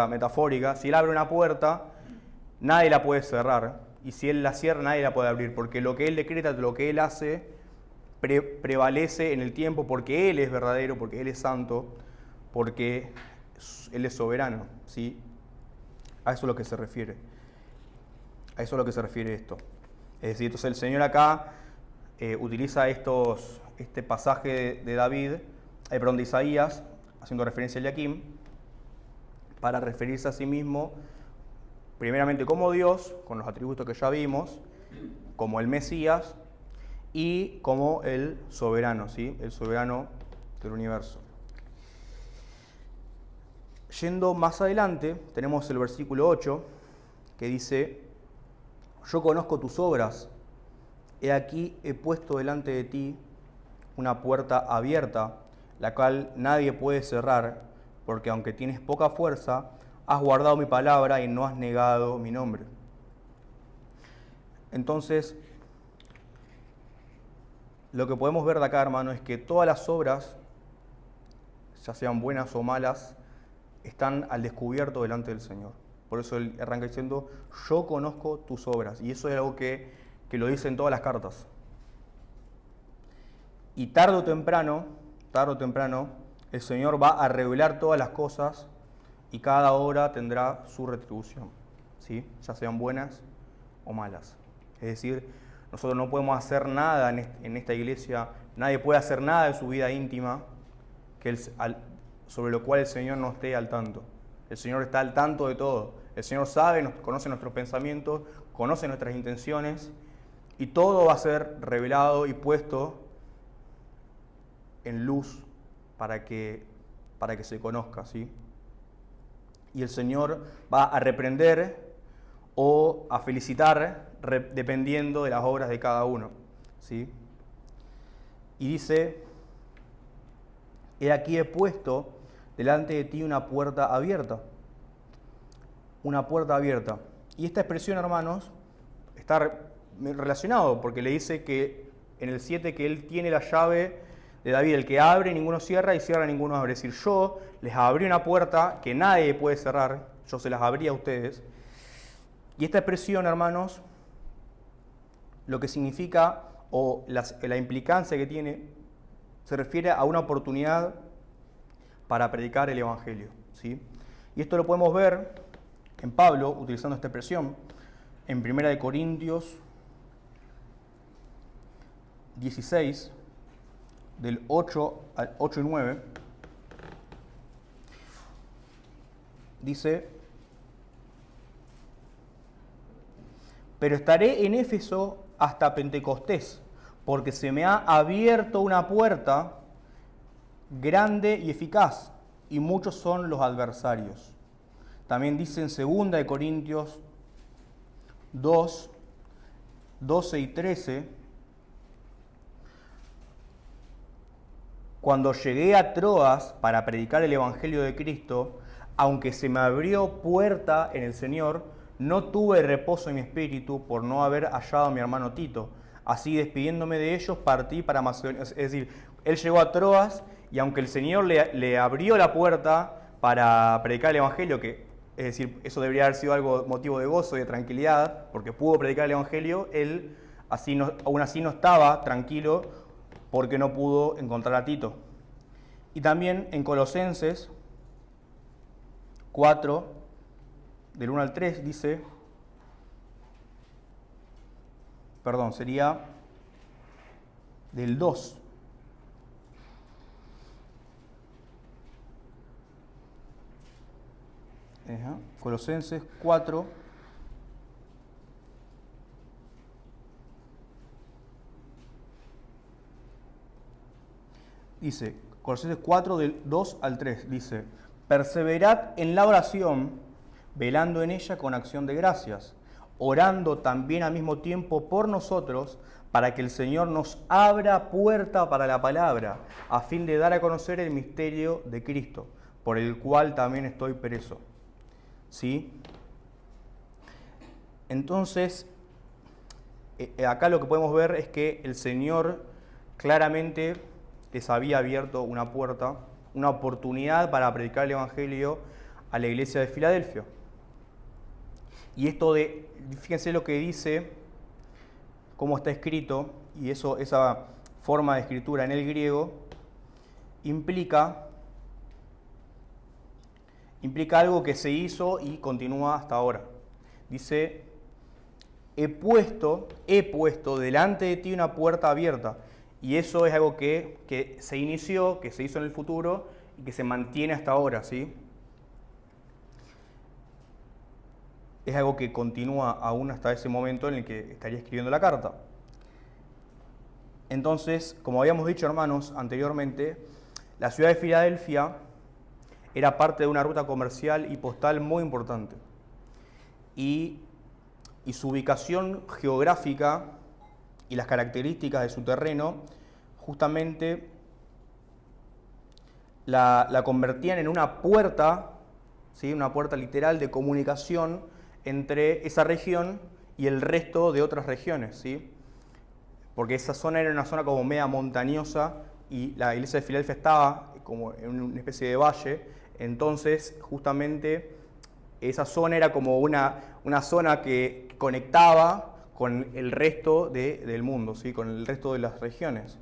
metafórica, si Él abre una puerta, nadie la puede cerrar, y si Él la cierra, nadie la puede abrir, porque lo que Él decreta, lo que Él hace, prevalece en el tiempo, porque Él es verdadero, porque Él es santo, porque Él es soberano, ¿sí? A eso es lo que se refiere. A eso es lo que se refiere esto. Es decir, entonces el Señor acá utiliza este pasaje de David, de Isaías, haciendo referencia a Eliaquim, para referirse a sí mismo, primeramente como Dios, con los atributos que ya vimos, como el Mesías, y como el soberano, ¿sí? El soberano del universo. Yendo más adelante, tenemos el versículo 8, que dice: yo conozco tus obras, he aquí he puesto delante de ti una puerta abierta, la cual nadie puede cerrar, porque aunque tienes poca fuerza, has guardado mi palabra y no has negado mi nombre. Entonces, lo que podemos ver de acá, hermano, es que todas las obras, ya sean buenas o malas, están al descubierto delante del Señor. Por eso él arranca diciendo, yo conozco tus obras. Y eso es algo que lo dice en todas las cartas. Y tarde o temprano, el Señor va a revelar todas las cosas y cada obra tendrá su retribución, ¿sí? Ya sean buenas o malas. Es decir, nosotros no podemos hacer nada en esta iglesia, nadie puede hacer nada de su vida íntima sobre lo cual el Señor no esté al tanto. El Señor está al tanto de todo. El Señor sabe, conoce nuestros pensamientos, conoce nuestras intenciones y todo va a ser revelado y puesto en luz para que se conozca, ¿sí? Y el Señor va a reprender o a felicitar dependiendo de las obras de cada uno, ¿sí? Y dice, he aquí he puesto delante de ti una puerta abierta. Una puerta abierta. Y esta expresión, hermanos, está relacionado porque le dice que en el 7 que él tiene la llave de David, el que abre ninguno cierra y cierra ninguno abre. Es decir, yo les abrí una puerta que nadie puede cerrar, yo se las abrí a ustedes. Y esta expresión, hermanos, lo que significa o la implicancia que tiene, se refiere a una oportunidad para predicar el Evangelio, ¿sí? Y esto lo podemos ver en Pablo, utilizando esta expresión, en 1 Corintios 16, del 8 y 9, dice, pero estaré en Éfeso hasta Pentecostés, porque se me ha abierto una puerta grande y eficaz, y muchos son los adversarios. También dice en 2 Corintios 2, 12 y 13, cuando llegué a Troas para predicar el Evangelio de Cristo, aunque se me abrió puerta en el Señor, no tuve reposo en mi espíritu por no haber hallado a mi hermano Tito. Así, despidiéndome de ellos, partí para Macedonia. Es decir, él llegó a Troas y aunque el Señor le abrió la puerta para predicar el Evangelio, es decir, eso debería haber sido algo motivo de gozo y de tranquilidad, porque pudo predicar el Evangelio, él aún así no estaba tranquilo porque no pudo encontrar a Tito. Y también en Colosenses 4, del 1 al 3, dice, sería del 2. Colosenses 4, dice, Colosenses 4 del 2 al 3, dice, perseverad en la oración, velando en ella con acción de gracias, orando también al mismo tiempo por nosotros, para que el Señor nos abra puerta para la palabra, a fin de dar a conocer el misterio de Cristo, por el cual también estoy preso. ¿Sí? Entonces, acá lo que podemos ver es que el Señor claramente les había abierto una puerta, una oportunidad para predicar el Evangelio a la iglesia de Filadelfia. Y fíjense lo que dice, cómo está escrito, y esa forma de escritura en el griego implica algo que se hizo y continúa hasta ahora. Dice, he puesto delante de ti una puerta abierta. Y eso es algo que se inició, que se hizo en el futuro y que se mantiene hasta ahora, ¿sí? Es algo que continúa aún hasta ese momento en el que estaría escribiendo la carta. Entonces, como habíamos dicho, hermanos, anteriormente, la ciudad de Filadelfia era parte de una ruta comercial y postal muy importante. Y su ubicación geográfica y las características de su terreno justamente la convertían en una puerta, ¿sí? Una puerta literal de comunicación entre esa región y el resto de otras regiones, ¿sí? Porque esa zona era una zona como media montañosa y la iglesia de Filadelfia estaba como en una especie de valle, entonces justamente esa zona era como una zona que conectaba con el resto del mundo, ¿sí? Con el resto de las regiones.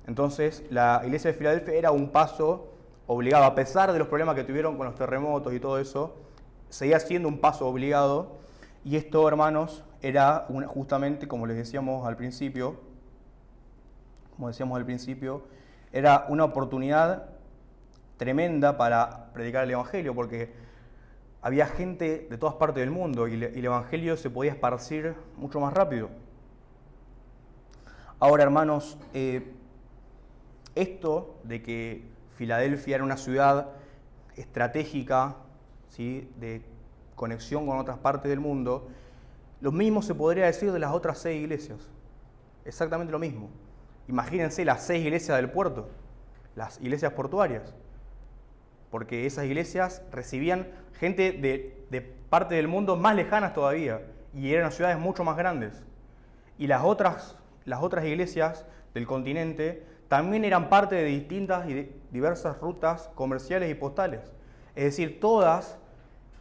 Entonces, la iglesia de Filadelfia era un paso obligado, a pesar de los problemas que tuvieron con los terremotos y todo eso, seguía siendo un paso obligado. Y esto, hermanos, era justamente, como les decíamos al principio, era una oportunidad tremenda para predicar el Evangelio, porque había gente de todas partes del mundo y el Evangelio se podía esparcir mucho más rápido. Ahora, hermanos, esto de que Filadelfia era una ciudad estratégica, ¿sí?, de conexión con otras partes del mundo, lo mismo se podría decir de las otras 6 iglesias. Exactamente lo mismo. Imagínense las 6 iglesias del puerto, las iglesias portuarias, porque esas iglesias recibían gente de partes del mundo más lejanas todavía, y eran ciudades mucho más grandes. Y las otras iglesias del continente también eran parte de distintas y diversas rutas comerciales y postales. Es decir, todas,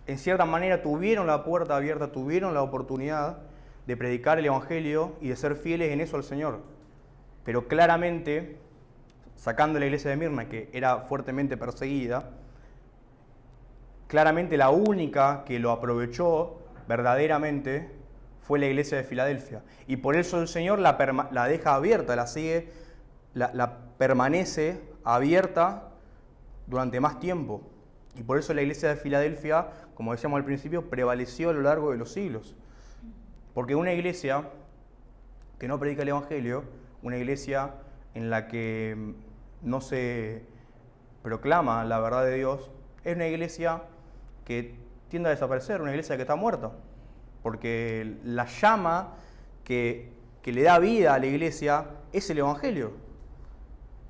en cierta manera, tuvieron la puerta abierta, tuvieron la oportunidad de predicar el Evangelio y de ser fieles en eso al Señor. Pero claramente, sacando la iglesia de Mirna, que era fuertemente perseguida, claramente la única que lo aprovechó verdaderamente fue la iglesia de Filadelfia. Y por eso el Señor la deja abierta, la permanece abierta durante más tiempo. Y por eso la iglesia de Filadelfia, como decíamos al principio, prevaleció a lo largo de los siglos. Porque una iglesia que no predica el Evangelio, una iglesia en la que no se proclama la verdad de Dios, es una iglesia que tiende a desaparecer, una iglesia que está muerta. Porque la llama que le da vida a la iglesia es el Evangelio.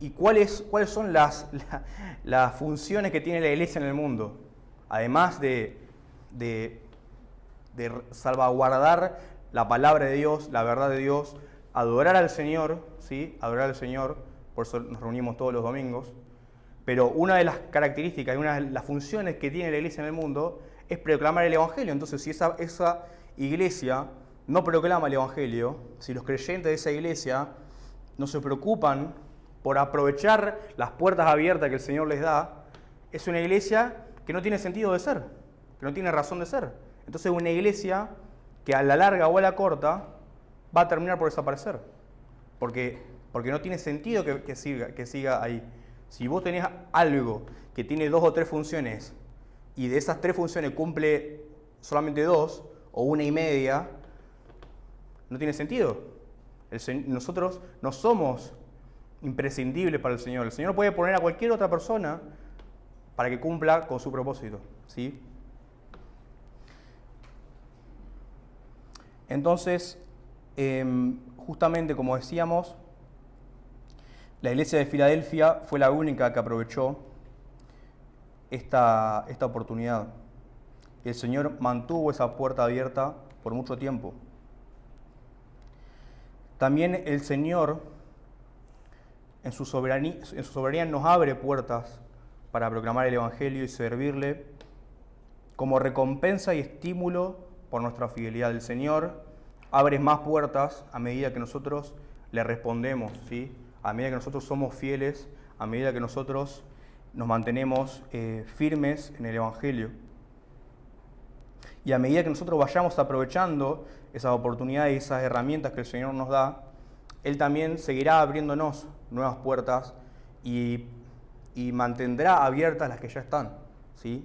¿Y cuáles son las funciones que tiene la iglesia en el mundo? Además de salvaguardar la palabra de Dios, la verdad de Dios, adorar al Señor, ¿sí? Adorar al Señor, por eso nos reunimos todos los domingos. Pero una de las características y una de las funciones que tiene la iglesia en el mundo es proclamar el Evangelio. Entonces, si esa iglesia no proclama el Evangelio, si los creyentes de esa iglesia no se preocupan por aprovechar las puertas abiertas que el Señor les da, es una iglesia que no tiene sentido de ser, que no tiene razón de ser. Entonces, una iglesia que a la larga o a la corta va a terminar por desaparecer, porque no tiene sentido que siga ahí. Si vos tenés algo que tiene 2 o 3 funciones y de esas 3 funciones cumple solamente 2 o 1,5, no tiene sentido. Nosotros no somos imprescindibles para el Señor. El Señor puede poner a cualquier otra persona para que cumpla con su propósito, ¿sí? Entonces, justamente como decíamos, la iglesia de Filadelfia fue la única que aprovechó esta oportunidad. Y el Señor mantuvo esa puerta abierta por mucho tiempo. También el Señor, en su soberanía nos abre puertas para proclamar el Evangelio y servirle como recompensa y estímulo por nuestra fidelidad. El Señor abre más puertas a medida que nosotros le respondemos, ¿sí? A medida que nosotros somos fieles, a medida que nosotros nos mantenemos firmes en el Evangelio. Y a medida que nosotros vayamos aprovechando esas oportunidades y esas herramientas que el Señor nos da, Él también seguirá abriéndonos nuevas puertas y mantendrá abiertas las que ya están, ¿sí?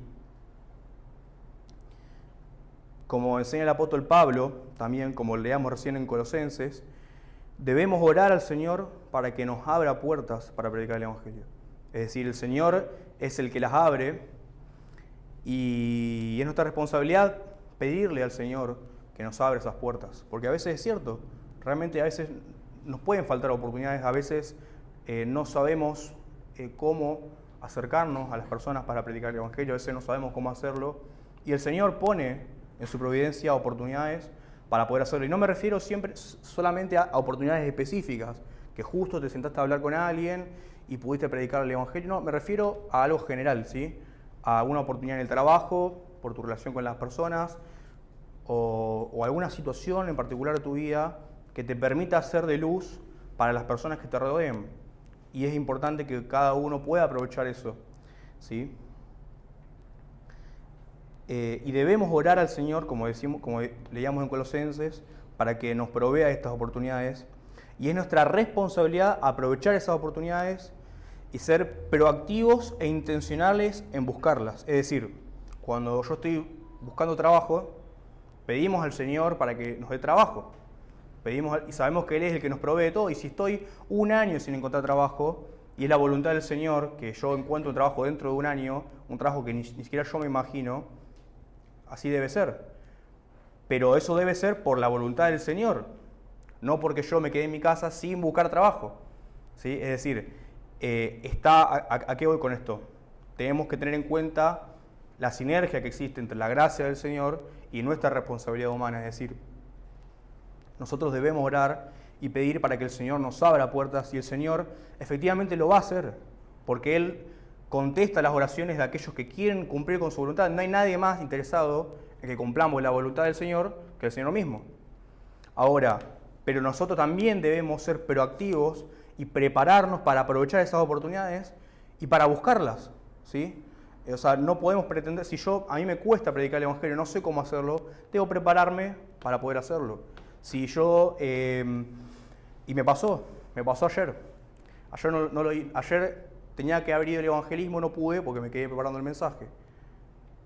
Como enseña el apóstol Pablo, también como leamos recién en Colosenses, debemos orar al Señor para que nos abra puertas para predicar el Evangelio. Es decir, el Señor es el que las abre y es nuestra responsabilidad pedirle al Señor que nos abra esas puertas. Porque a veces es cierto, realmente a veces nos pueden faltar oportunidades, a veces no sabemos cómo acercarnos a las personas para predicar el Evangelio, a veces no sabemos cómo hacerlo y el Señor pone en su providencia oportunidades para poder hacerlo. Y no me refiero siempre solamente a oportunidades específicas, que justo te sentaste a hablar con alguien y pudiste predicar el Evangelio. No, me refiero a algo general, ¿sí? A una oportunidad en el trabajo, por tu relación con las personas o alguna situación en particular de tu vida que te permita ser de luz para las personas que te rodeen. Y es importante que cada uno pueda aprovechar eso, ¿sí? Y debemos orar al Señor, como leíamos en Colosenses, para que nos provea estas oportunidades. Y es nuestra responsabilidad aprovechar esas oportunidades y ser proactivos e intencionales en buscarlas. Es decir, cuando yo estoy buscando trabajo, pedimos al Señor para que nos dé trabajo. Y sabemos que Él es el que nos provee todo. Y si estoy un año sin encontrar trabajo, y es la voluntad del Señor que yo encuentre un trabajo dentro de un año, un trabajo que ni siquiera yo me imagino, así debe ser. Pero eso debe ser por la voluntad del Señor, no porque yo me quedé en mi casa sin buscar trabajo, ¿sí? Es decir, ¿a qué voy con esto? Tenemos que tener en cuenta la sinergia que existe entre la gracia del Señor y nuestra responsabilidad humana. Es decir, nosotros debemos orar y pedir para que el Señor nos abra puertas, y el Señor efectivamente lo va a hacer, porque Él contesta las oraciones de aquellos que quieren cumplir con su voluntad. No hay nadie más interesado en que cumplamos la voluntad del Señor que el Señor mismo. Ahora, pero nosotros también debemos ser proactivos y prepararnos para aprovechar esas oportunidades y para buscarlas, ¿sí? O sea, no podemos pretender, a mí me cuesta predicar el Evangelio, no sé cómo hacerlo, debo prepararme para poder hacerlo. Y me pasó ayer. Ayer tenía que haber ido el evangelismo, no pude porque me quedé preparando el mensaje.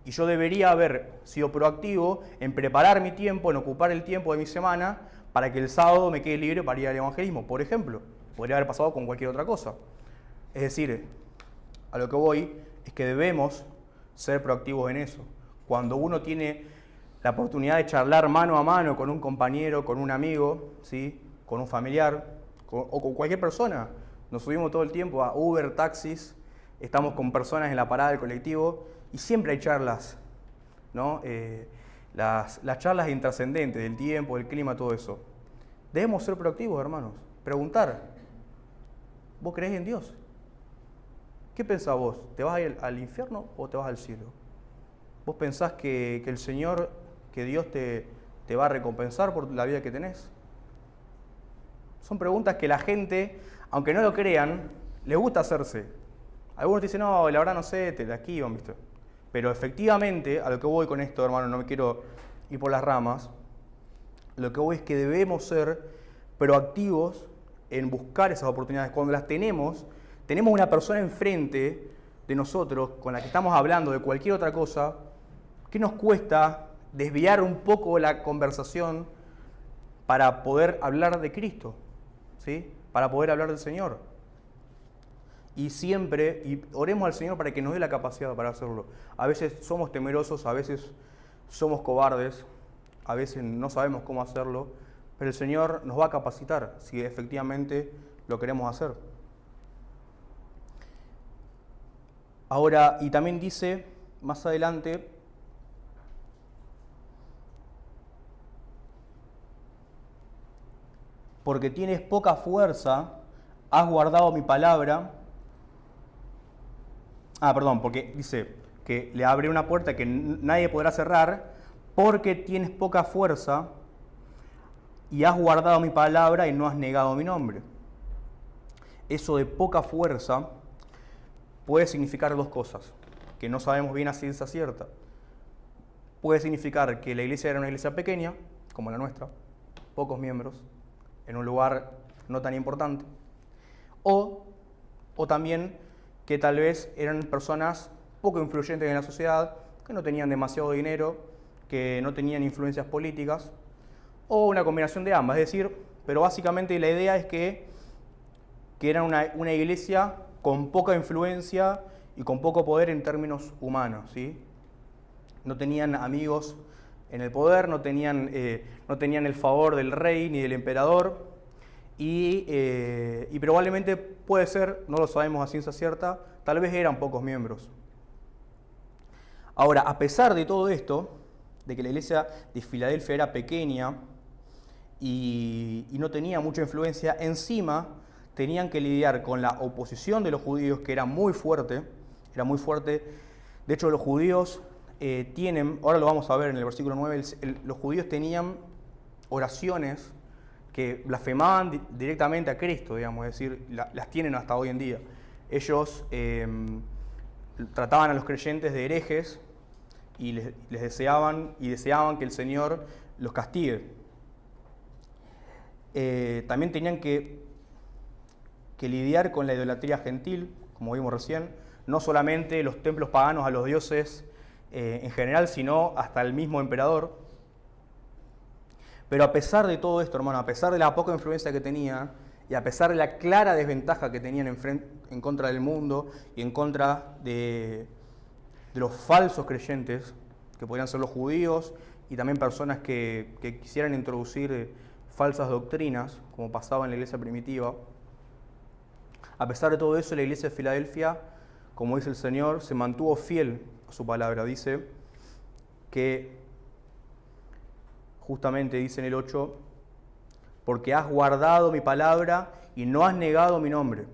Y yo debería haber sido proactivo en preparar mi tiempo, en ocupar el tiempo de mi semana para que el sábado me quede libre para ir al evangelismo, por ejemplo. Podría haber pasado con cualquier otra cosa. Es decir, a lo que voy es que debemos ser proactivos en eso. Cuando uno tiene la oportunidad de charlar mano a mano con un compañero, con un amigo, ¿sí? Con un familiar o con cualquier persona. Nos subimos todo el tiempo a Uber, taxis, estamos con personas en la parada del colectivo y siempre hay charlas, ¿no? Las charlas intrascendentes del tiempo, del clima, todo eso. Debemos ser proactivos, hermanos. Preguntar, ¿vos creés en Dios? ¿Qué pensás vos? ¿Te vas a ir al infierno o te vas al cielo? ¿Vos pensás que el Señor, que Dios te va a recompensar por la vida que tenés? Son preguntas que la gente, aunque no lo crean, les gusta hacerse. Algunos dicen, no, la verdad no sé, te la esquivan, ¿viste? Pero efectivamente, a lo que voy con esto, hermano, no me quiero ir por las ramas, lo que voy es que debemos ser proactivos en buscar esas oportunidades. Cuando las tenemos una persona enfrente de nosotros con la que estamos hablando de cualquier otra cosa, ¿qué nos cuesta desviar un poco la conversación para poder hablar de Cristo? ¿Sí? Para poder hablar del Señor. Y oremos al Señor para que nos dé la capacidad para hacerlo. A veces somos temerosos, a veces somos cobardes, a veces no sabemos cómo hacerlo, pero el Señor nos va a capacitar si efectivamente lo queremos hacer. Ahora, y también dice más adelante, porque tienes poca fuerza, has guardado mi palabra. Porque dice que le abre una puerta que nadie podrá cerrar, porque tienes poca fuerza y has guardado mi palabra y no has negado mi nombre. Eso de poca fuerza puede significar dos cosas, que no sabemos bien a ciencia cierta. Puede significar que la iglesia era una iglesia pequeña, como la nuestra, pocos miembros, en un lugar no tan importante, o también que tal vez eran personas poco influyentes en la sociedad, que no tenían demasiado dinero, que no tenían influencias políticas, o una combinación de ambas. Es decir, pero básicamente la idea es que era una iglesia con poca influencia y con poco poder en términos humanos, ¿sí? No tenían amigos en el poder, no tenían el favor del rey ni del emperador, y probablemente puede ser, no lo sabemos a ciencia cierta, tal vez eran pocos miembros. Ahora, a pesar de todo esto, de que la iglesia de Filadelfia era pequeña y no tenía mucha influencia, encima tenían que lidiar con la oposición de los judíos, que era muy fuerte. De hecho, los judíos ahora lo vamos a ver en el versículo 9, los judíos tenían oraciones que blasfemaban directamente a Cristo, digamos, es decir, las tienen hasta hoy en día. Ellos trataban a los creyentes de herejes y les deseaban que el Señor los castigue. También tenían que lidiar con la idolatría gentil, como vimos recién, no solamente los templos paganos a los dioses en general, sino hasta el mismo emperador. Pero a pesar de todo esto, hermano, a pesar de la poca influencia que tenían y a pesar de la clara desventaja que tenían en contra del mundo y en contra de los falsos creyentes, que podrían ser los judíos y también personas que quisieran introducir falsas doctrinas, como pasaba en la iglesia primitiva, a pesar de todo eso, la iglesia de Filadelfia, como dice el Señor, se mantuvo fiel a su palabra. Dice que, justamente dice en el 8, porque has guardado mi palabra y no has negado mi nombre,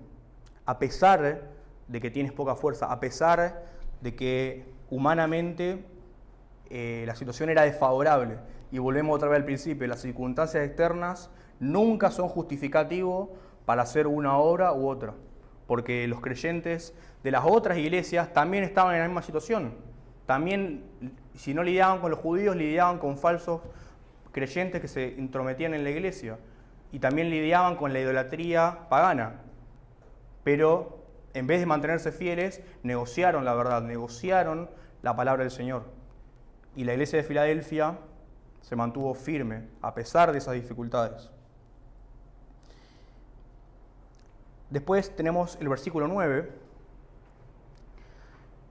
a pesar de que tienes poca fuerza, a pesar de que humanamente la situación era desfavorable. Y volvemos otra vez al principio, las circunstancias externas nunca son justificativos para hacer una obra u otra, porque los creyentes de las otras iglesias también estaban en la misma situación. También, si no lidiaban con los judíos, lidiaban con falsos creyentes que se intrometían en la iglesia, y también lidiaban con la idolatría pagana. Pero en vez de mantenerse fieles, negociaron la verdad, negociaron la palabra del Señor. Y la iglesia de Filadelfia se mantuvo firme a pesar de esas dificultades. Después tenemos el versículo 9,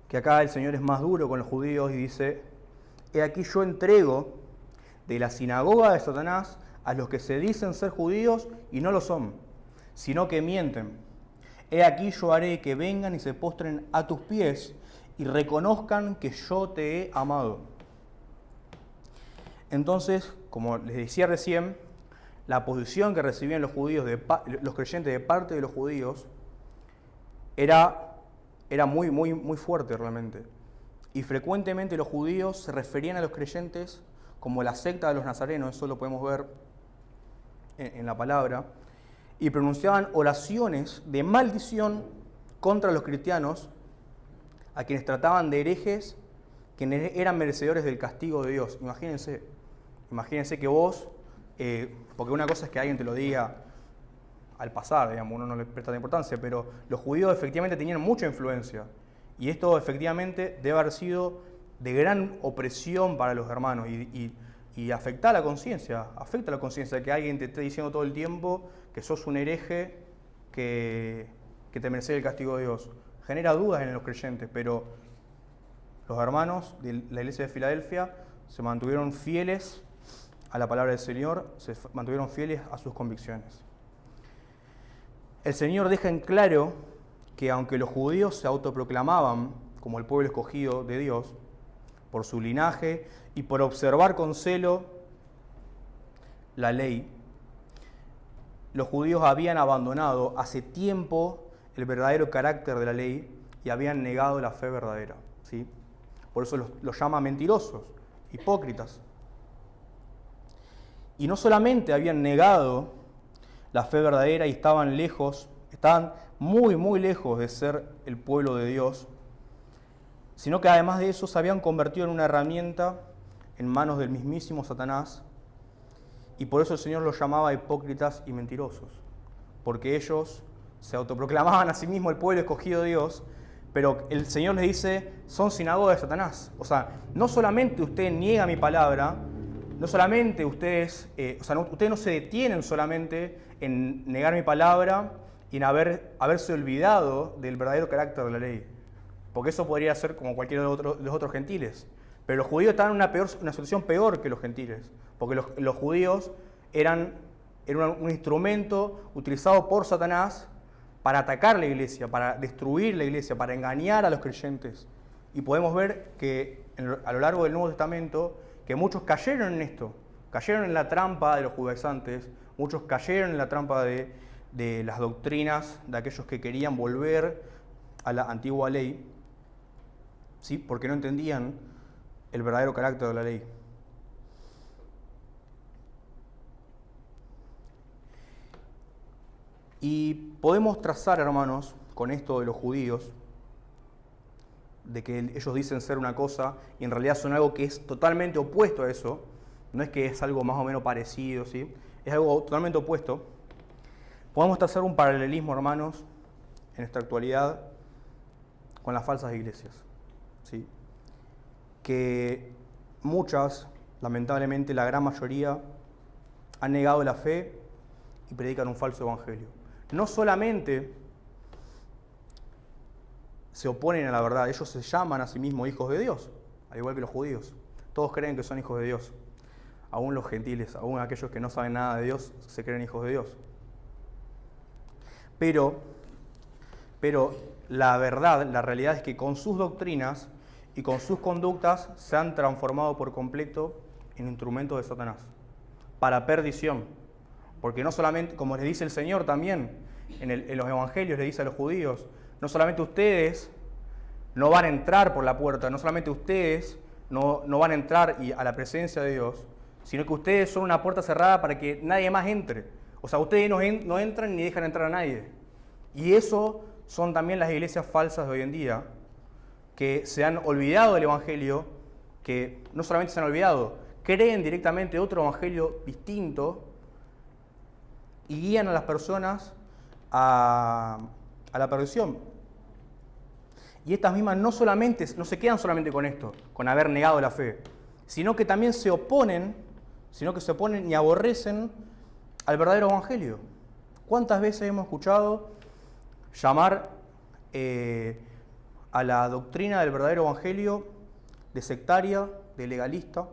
que acá el Señor es más duro con los judíos y dice: he aquí yo entrego de la sinagoga de Satanás a los que se dicen ser judíos y no lo son, sino que mienten. He aquí yo haré que vengan y se postren a tus pies y reconozcan que yo te he amado. Entonces, como les decía recién, la posición que recibían los judíos, los creyentes de parte de los judíos, era muy, muy, muy fuerte realmente. Y frecuentemente los judíos se referían a los creyentes como la secta de los nazarenos, eso lo podemos ver en la palabra, y pronunciaban oraciones de maldición contra los cristianos, a quienes trataban de herejes, quienes eran merecedores del castigo de Dios. Imagínense que vos, porque una cosa es que alguien te lo diga al pasar, digamos, uno no le presta importancia, pero los judíos efectivamente tenían mucha influencia, y esto efectivamente debe haber sido de gran opresión para los hermanos, y afecta la conciencia de que alguien te esté diciendo todo el tiempo que sos un hereje, que te mereces el castigo de Dios. Genera dudas en los creyentes, pero los hermanos de la iglesia de Filadelfia se mantuvieron fieles a la palabra del Señor, se mantuvieron fieles a sus convicciones. El Señor deja en claro que aunque los judíos se autoproclamaban como el pueblo escogido de Dios, por su linaje y por observar con celo la ley, los judíos habían abandonado hace tiempo el verdadero carácter de la ley y habían negado la fe verdadera, ¿sí? Por eso los llama mentirosos, hipócritas. Y no solamente habían negado la fe verdadera y estaban muy, muy lejos de ser el pueblo de Dios, sino que además de eso se habían convertido en una herramienta en manos del mismísimo Satanás, y por eso el Señor los llamaba hipócritas y mentirosos, porque ellos se autoproclamaban a sí mismos el pueblo escogido de Dios, pero el Señor les dice: son sinagoga de Satanás. O sea, no solamente usted niega mi palabra, no solamente ustedes no se detienen solamente en negar mi palabra y en haberse olvidado del verdadero carácter de la ley, porque eso podría ser como cualquiera de los otros gentiles. Pero los judíos estaban en una situación peor que los gentiles, porque los judíos eran un instrumento utilizado por Satanás para atacar la iglesia, para destruir la iglesia, para engañar a los creyentes. Y podemos ver que a lo largo del Nuevo Testamento, que muchos cayeron en esto, cayeron en la trampa de los judaizantes, muchos cayeron en la trampa de las doctrinas de aquellos que querían volver a la antigua ley, ¿sí? Porque no entendían el verdadero carácter de la ley. Y podemos trazar, hermanos, con esto de los judíos, de que ellos dicen ser una cosa y en realidad son algo que es totalmente opuesto a eso. No es que es algo más o menos parecido, ¿sí? Es algo totalmente opuesto. Podemos trazar un paralelismo, hermanos, en esta actualidad con las falsas iglesias, ¿sí? Que muchas, lamentablemente la gran mayoría, han negado la fe y predican un falso evangelio. No solamente se oponen a la verdad, ellos se llaman a sí mismos hijos de Dios, al igual que los judíos. Todos creen que son hijos de Dios. Aún los gentiles, aún aquellos que no saben nada de Dios, se creen hijos de Dios. Pero la verdad, la realidad es que con sus doctrinas y con sus conductas se han transformado por completo en instrumentos de Satanás, para perdición. Porque no solamente, como les dice el Señor también, en los evangelios le dice a los judíos, no solamente ustedes no van a entrar por la puerta, no solamente ustedes no van a entrar a la presencia de Dios, sino que ustedes son una puerta cerrada para que nadie más entre. O sea, ustedes no entran ni dejan entrar a nadie. Y eso son también las iglesias falsas de hoy en día, que se han olvidado del evangelio, que no solamente se han olvidado, creen directamente otro evangelio distinto y guían a las personas a la perdición. Y estas mismas no se quedan solamente con esto, con haber negado la fe, sino que también se oponen y aborrecen al verdadero evangelio. ¿Cuántas veces hemos escuchado llamar a la doctrina del verdadero evangelio de sectaria, de legalista,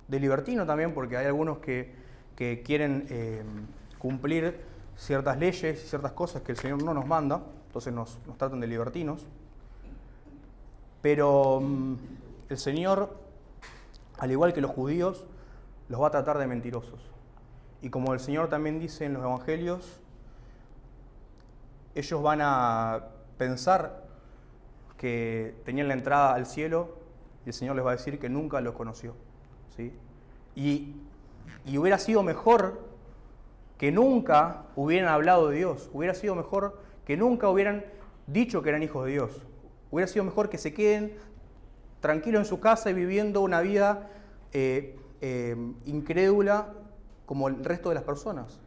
de libertino también, porque hay algunos que quieren cumplir ciertas leyes y ciertas cosas que el Señor no nos manda, entonces nos tratan de libertinos. Pero el Señor, al igual que los judíos, los va a tratar de mentirosos. Y como el Señor también dice en los evangelios, ellos van a pensar que tenían la entrada al cielo y el Señor les va a decir que nunca los conoció, ¿sí? Y hubiera sido mejor que nunca hubieran hablado de Dios, hubiera sido mejor que nunca hubieran dicho que eran hijos de Dios, hubiera sido mejor que se queden tranquilos en su casa y viviendo una vida incrédula como el resto de las personas.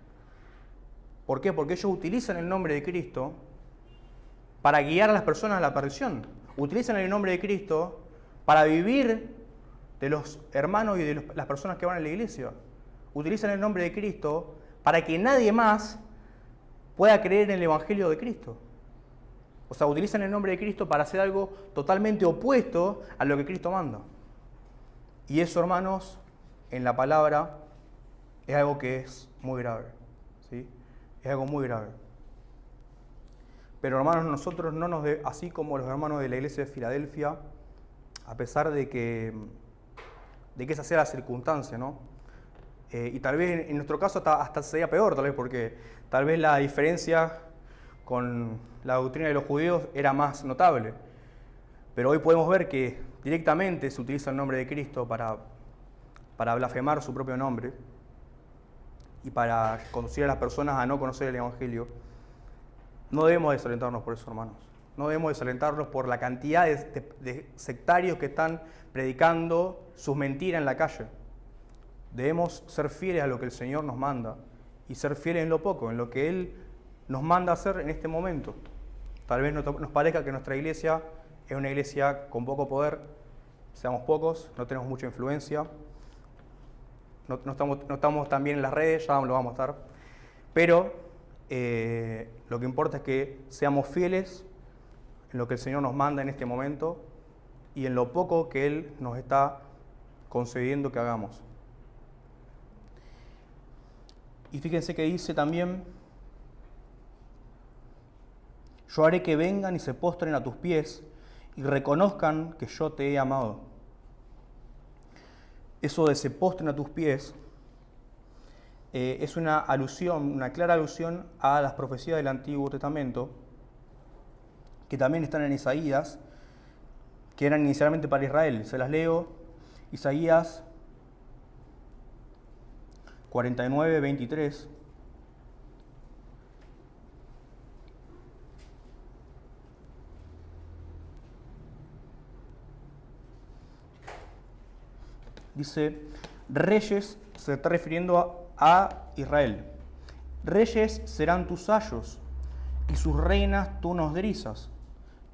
¿Por qué? Porque ellos utilizan el nombre de Cristo para guiar a las personas a la perdición. Utilizan el nombre de Cristo para vivir de los hermanos y de las personas que van a la iglesia. Utilizan el nombre de Cristo para que nadie más pueda creer en el Evangelio de Cristo. O sea, utilizan el nombre de Cristo para hacer algo totalmente opuesto a lo que Cristo manda. Y eso, hermanos, en la palabra es algo que es muy grave, ¿sí? Es algo muy grave. Pero, hermanos, nosotros no nos así como los hermanos de la iglesia de Filadelfia, a pesar de que esa sea la circunstancia, ¿no? Y tal vez en nuestro caso hasta sería peor, tal vez, porque tal vez la diferencia con la doctrina de los judíos era más notable. Pero hoy podemos ver que directamente se utiliza el nombre de Cristo para blasfemar su propio nombre y para conducir a las personas a no conocer el Evangelio. No debemos desalentarnos por eso, hermanos. No debemos desalentarnos por la cantidad de sectarios que están predicando sus mentiras en la calle. Debemos ser fieles a lo que el Señor nos manda y ser fieles en lo poco, en lo que Él nos manda a hacer en este momento. Tal vez nos parezca que nuestra iglesia es una iglesia con poco poder, seamos pocos, no tenemos mucha influencia, no estamos tan bien en las redes, ya lo vamos a estar, pero lo que importa es que seamos fieles en lo que el Señor nos manda en este momento y en lo poco que Él nos está concediendo que hagamos. Y fíjense que dice también: yo haré que vengan y se postren a tus pies y reconozcan que yo te he amado. Eso de se postren a tus pies es una alusión, una clara alusión a las profecías del Antiguo Testamento, que también están en Isaías, que eran inicialmente para Israel. Se las leo Isaías 49, 23. Dice, reyes, se está refiriendo a Israel. Reyes serán tus ayos y sus reinas tus nodrizas.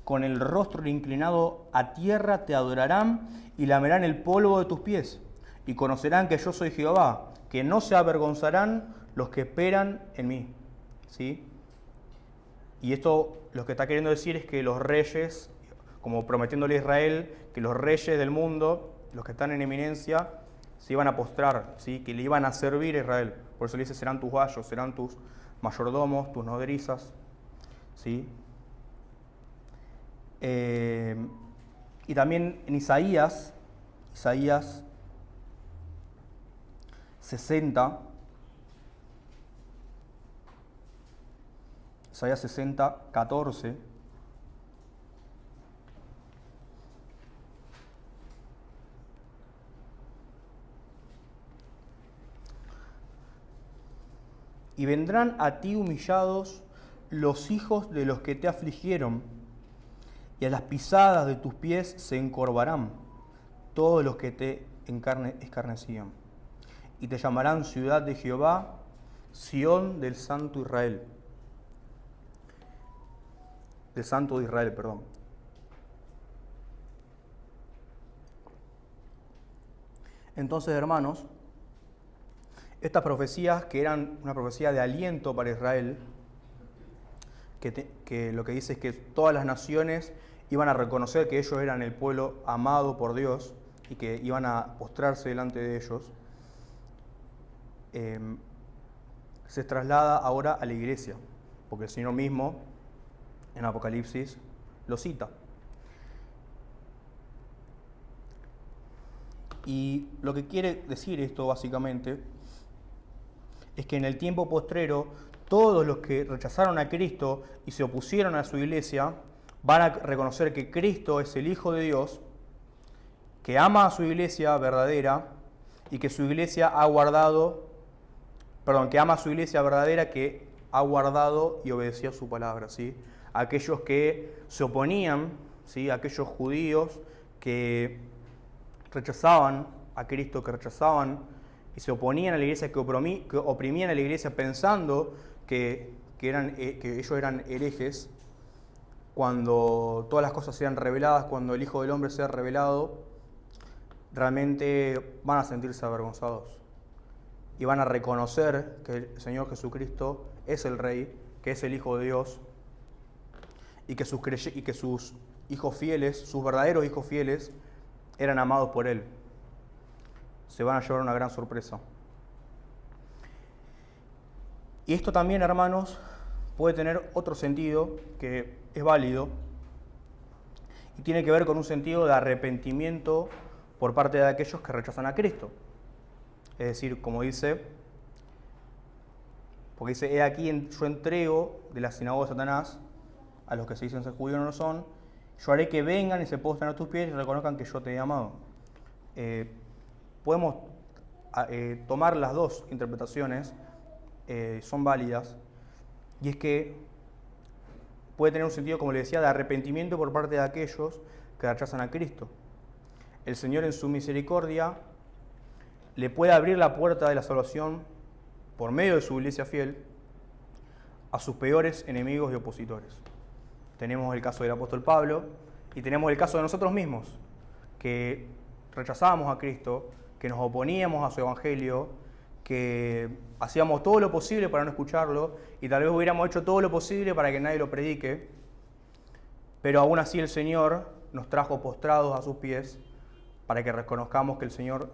Con el rostro inclinado a tierra te adorarán y lamerán el polvo de tus pies. Y conocerán que yo soy Jehová, que no se avergonzarán los que esperan en mí. ¿Sí? Y esto lo que está queriendo decir es que los reyes, como prometiéndole a Israel, que los reyes del mundo, los que están en eminencia, se iban a postrar, ¿sí? Que le iban a servir a Israel. Por eso le dice, serán tus ayos, serán tus mayordomos, tus nodrizas. ¿Sí? Y también en Isaías 60, Isaías 60, 14. Y vendrán a ti humillados los hijos de los que te afligieron, y a las pisadas de tus pies se encorvarán todos los que te escarnecían. Y te llamarán ciudad de Jehová, Sión del Santo Israel. Del Santo de Israel, perdón. Entonces, hermanos, estas profecías, que eran una profecía de aliento para Israel, que lo que dice es que todas las naciones iban a reconocer que ellos eran el pueblo amado por Dios y que iban a postrarse delante de ellos, se traslada ahora a la iglesia, porque el Señor mismo en Apocalipsis lo cita. Y lo que quiere decir esto básicamente es que en el tiempo postrero todos los que rechazaron a Cristo y se opusieron a su iglesia van a reconocer que Cristo es el Hijo de Dios, que ama a su iglesia verdadera y que su iglesia ha guardado, que ama a su iglesia verdadera, que ha guardado y obedecía su palabra, ¿sí? Aquellos que se oponían, ¿sí? Aquellos judíos que rechazaban a Cristo, que rechazaban y se oponían a la iglesia, que oprimían a la iglesia pensando que ellos eran herejes, cuando todas las cosas sean reveladas, cuando el Hijo del Hombre sea revelado, realmente van a sentirse avergonzados y van a reconocer que el Señor Jesucristo es el Rey, que es el Hijo de Dios, y que sus hijos fieles, sus verdaderos hijos fieles, eran amados por Él. Se van a llevar una gran sorpresa. Y esto también, hermanos, puede tener otro sentido que es válido y tiene que ver con un sentido de arrepentimiento por parte de aquellos que rechazan a Cristo. Es decir, como dice, porque dice, he aquí yo entrego de la sinagoga de Satanás a los que se dicen ser judíos no lo son, yo haré que vengan y se postren a tus pies y reconozcan que yo te he amado. Podemos tomar las dos interpretaciones, son válidas, y es que puede tener un sentido, como le decía, de arrepentimiento por parte de aquellos que rechazan a Cristo. El Señor en su misericordia le puede abrir la puerta de la salvación por medio de su iglesia fiel a sus peores enemigos y opositores. Tenemos el caso del apóstol Pablo y tenemos el caso de nosotros mismos, que rechazábamos a Cristo, que nos oponíamos a su evangelio, que hacíamos todo lo posible para no escucharlo y tal vez hubiéramos hecho todo lo posible para que nadie lo predique, pero aún así el Señor nos trajo postrados a sus pies para que reconozcamos que el Señor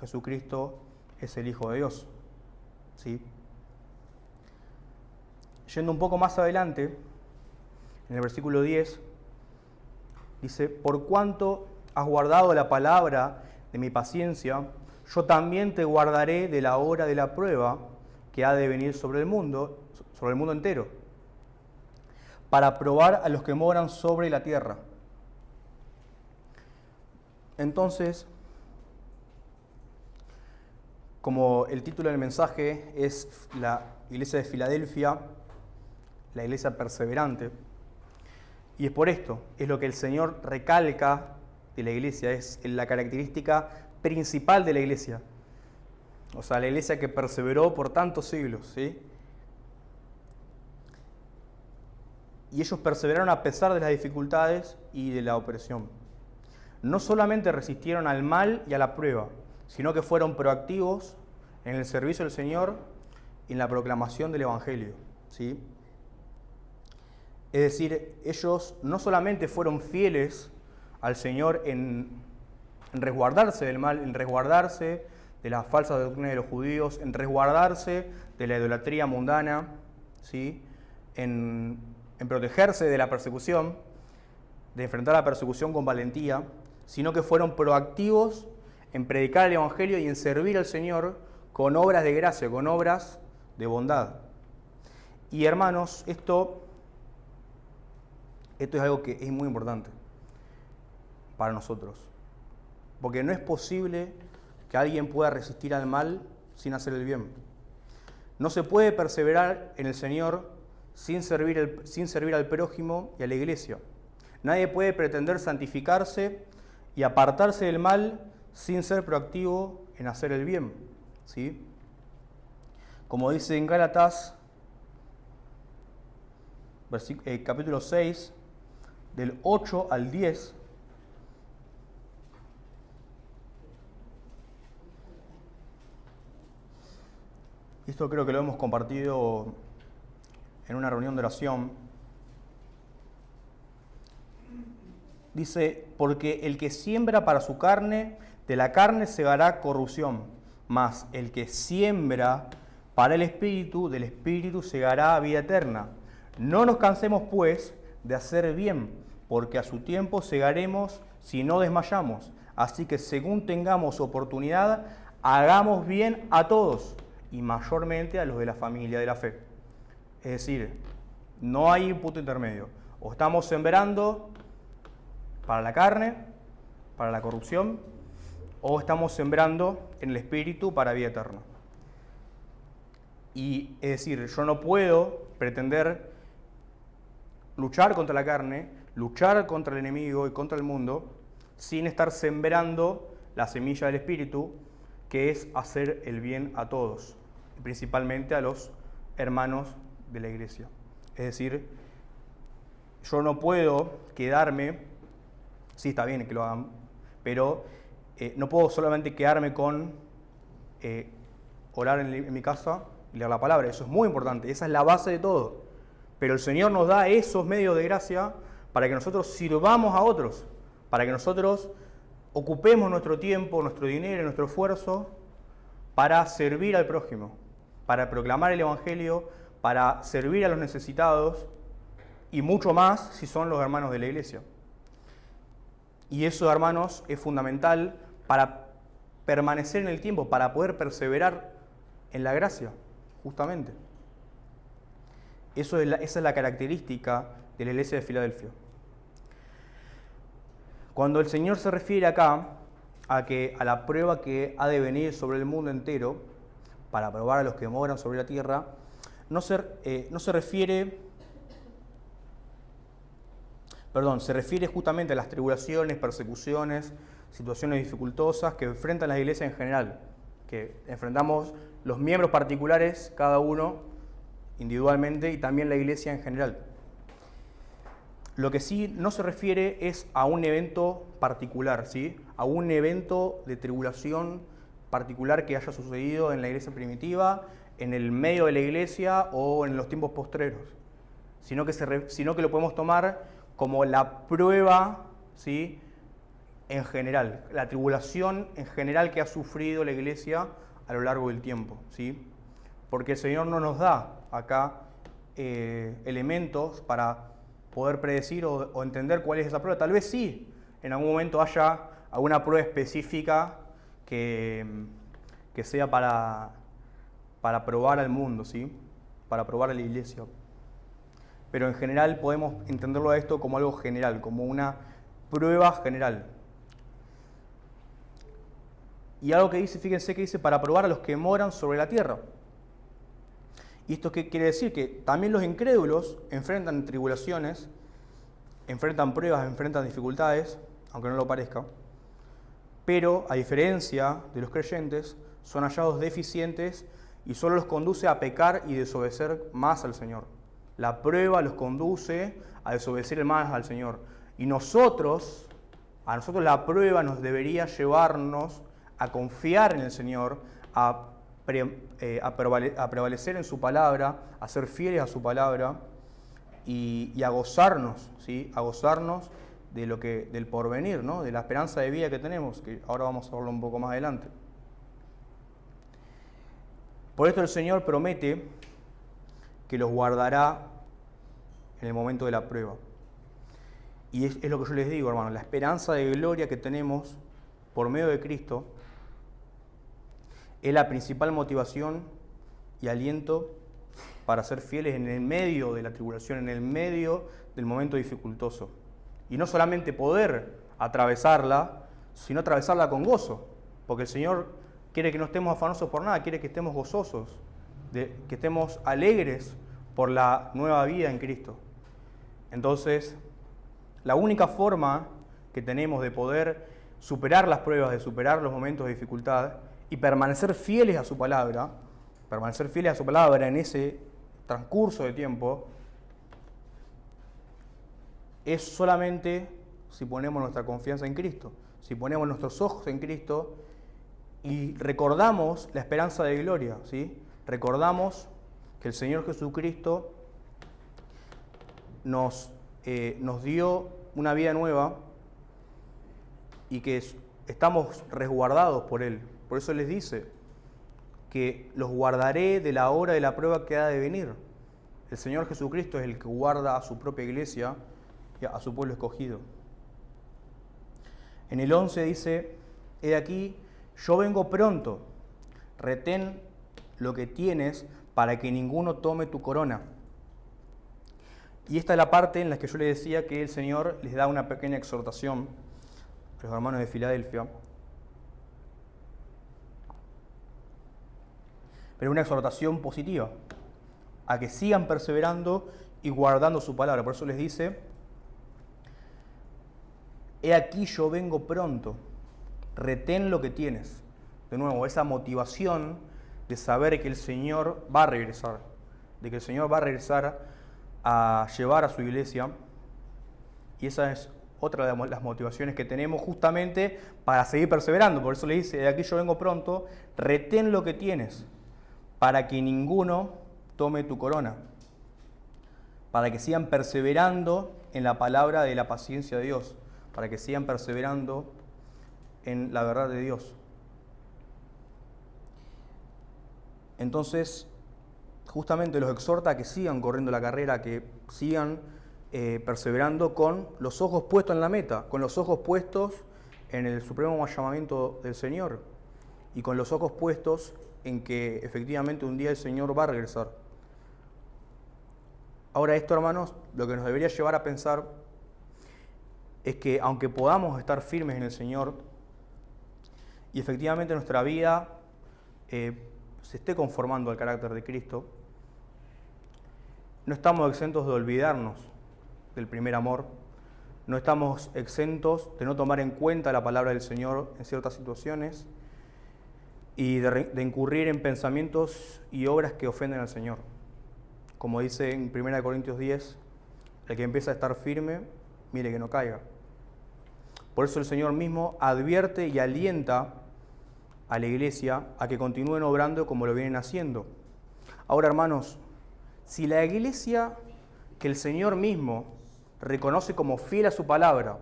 Jesucristo es el Hijo de Dios. ¿Sí? Yendo un poco más adelante, en el versículo 10, dice, por cuanto has guardado la palabra de mi paciencia, yo también te guardaré de la hora de la prueba que ha de venir sobre el mundo entero, para probar a los que moran sobre la tierra. Entonces, Como el título del mensaje es la iglesia de Filadelfia, la iglesia perseverante, y es por esto, es lo que el Señor recalca de la iglesia, es la característica principal de la iglesia. O sea, la iglesia que perseveró por tantos siglos, ¿sí? Y ellos perseveraron a pesar de las dificultades y de la opresión. No solamente resistieron al mal y a la prueba, sino que fueron proactivos en el servicio del Señor y en la proclamación del Evangelio, ¿sí? Es decir, ellos no solamente fueron fieles al Señor en resguardarse del mal, en resguardarse de las falsas doctrinas de los judíos, en resguardarse de la idolatría mundana, ¿sí? En protegerse de la persecución, de enfrentar la persecución con valentía, sino que fueron proactivos en predicar el Evangelio y en servir al Señor con obras de gracia, con obras de bondad. Y hermanos, esto es algo que es muy importante para nosotros, porque no es posible que alguien pueda resistir al mal sin hacer el bien. No se puede perseverar en el Señor sin servir al prójimo y a la iglesia. Nadie puede pretender santificarse y apartarse del mal sin ser proactivo en hacer el bien, ¿sí? Como dice en Gálatas, capítulo 6, del 8 al 10, esto creo que lo hemos compartido en una reunión de oración. Dice, porque el que siembra para su carne, de la carne segará corrupción, mas el que siembra para el Espíritu, del Espíritu segará vida eterna. No nos cansemos, pues, de hacer bien, porque a su tiempo segaremos si no desmayamos. Así que según tengamos oportunidad, hagamos bien a todos, y mayormente a los de la familia de la fe. Es decir, no hay un punto intermedio. O estamos sembrando para la carne, para la corrupción, o estamos sembrando en el Espíritu para vida eterna. Y es decir, yo no puedo pretender luchar contra la carne, luchar contra el enemigo y contra el mundo, sin estar sembrando la semilla del Espíritu, que es hacer el bien a todos, principalmente a los hermanos de la iglesia. Es decir, yo no puedo quedarme, sí está bien que lo hagan, pero no puedo solamente quedarme con orar en mi casa y leer la palabra. Eso es muy importante, esa es la base de todo. Pero el Señor nos da esos medios de gracia para que nosotros sirvamos a otros, para que nosotros ocupemos nuestro tiempo, nuestro dinero, nuestro esfuerzo para servir al prójimo, para proclamar el Evangelio, para servir a los necesitados y mucho más si son los hermanos de la iglesia. Y eso, hermanos, es fundamental para permanecer en el tiempo, para poder perseverar en la gracia, justamente. Esa es la característica de la iglesia de Filadelfia. Cuando el Señor se refiere acá a la prueba que ha de venir sobre el mundo entero, para probar a los que moran sobre la tierra, se refiere justamente a las tribulaciones, persecuciones, situaciones dificultosas que enfrentan las iglesias en general, que enfrentamos los miembros particulares, cada uno individualmente, y también la iglesia en general. Lo que sí no se refiere es a un evento particular, ¿sí? A un evento de tribulación particular que haya sucedido en la iglesia primitiva, en el medio de la iglesia o en los tiempos postreros, sino que lo podemos tomar como la prueba, ¿sí? En general, la tribulación en general que ha sufrido la iglesia a lo largo del tiempo, ¿sí? Porque el Señor no nos da acá elementos para poder predecir o entender cuál es esa prueba. Tal vez sí, en algún momento haya alguna prueba específica que sea para probar al mundo, ¿sí? Para probar a la iglesia. Pero en general podemos entenderlo a esto como algo general, como una prueba general. Y algo que dice, fíjense que dice, para probar a los que moran sobre la tierra. ¿Y esto qué quiere decir? Que también los incrédulos enfrentan tribulaciones, enfrentan pruebas, enfrentan dificultades, aunque no lo parezca. Pero, a diferencia de los creyentes, son hallados deficientes y solo los conduce a pecar y desobedecer más al Señor. La prueba los conduce a desobedecer más al Señor. Y a nosotros la prueba nos debería llevarnos a confiar en el Señor, a prevalecer en su palabra, a ser fieles a su palabra y a gozarnos, ¿sí? A gozarnos del porvenir, ¿no? De la esperanza de vida que tenemos, que ahora vamos a verlo un poco más adelante. Por esto el Señor promete que los guardará en el momento de la prueba. Y es lo que yo les digo, hermanos, la esperanza de gloria que tenemos por medio de Cristo es la principal motivación y aliento para ser fieles en el medio de la tribulación, en el medio del momento dificultoso. Y no solamente poder atravesarla, sino atravesarla con gozo, porque el Señor quiere que no estemos afanosos por nada, quiere que estemos gozosos, que estemos alegres por la nueva vida en Cristo. Entonces, la única forma que tenemos de poder superar las pruebas, de superar los momentos de dificultad y permanecer fieles a su palabra en ese transcurso de tiempo, es solamente si ponemos nuestra confianza en Cristo, si ponemos nuestros ojos en Cristo y recordamos la esperanza de gloria, ¿sí? Recordamos que el Señor Jesucristo nos dio una vida nueva y que estamos resguardados por Él. Por eso les dice que los guardaré de la hora de la prueba que ha de venir. El Señor Jesucristo es el que guarda a su propia iglesia y a su pueblo escogido. En el 11 dice, he aquí, yo vengo pronto, retén lo que tienes para que ninguno tome tu corona. Y esta es la parte en la que yo les decía que el Señor les da una pequeña exhortación a los hermanos de Filadelfia. Pero una exhortación positiva, a que sigan perseverando y guardando su palabra. Por eso les dice, he aquí yo vengo pronto, retén lo que tienes. De nuevo, esa motivación de saber que el Señor va a regresar, de que el Señor va a regresar a llevar a su iglesia. Y esa es otra de las motivaciones que tenemos justamente para seguir perseverando. Por eso le dice, de aquí yo vengo pronto, retén lo que tienes, para que ninguno tome tu corona, para que sigan perseverando en la palabra de la paciencia de Dios, para que sigan perseverando en la verdad de Dios. Entonces, justamente los exhorta a que sigan corriendo la carrera, que sigan perseverando con los ojos puestos en la meta, con los ojos puestos en el supremo llamamiento del Señor y con los ojos puestos en que efectivamente un día el Señor va a regresar. Ahora esto, hermanos, lo que nos debería llevar a pensar es que aunque podamos estar firmes en el Señor y efectivamente nuestra vida se esté conformando al carácter de Cristo, no estamos exentos de olvidarnos del primer amor, no estamos exentos de no tomar en cuenta la palabra del Señor en ciertas situaciones y de incurrir en pensamientos y obras que ofenden al Señor. Como dice en 1 Corintios 10, el que empieza a estar firme, mire que no caiga. Por eso el Señor mismo advierte y alienta a la iglesia a que continúen obrando como lo vienen haciendo. Ahora, hermanos, si la iglesia que el Señor mismo reconoce como fiel a su palabra,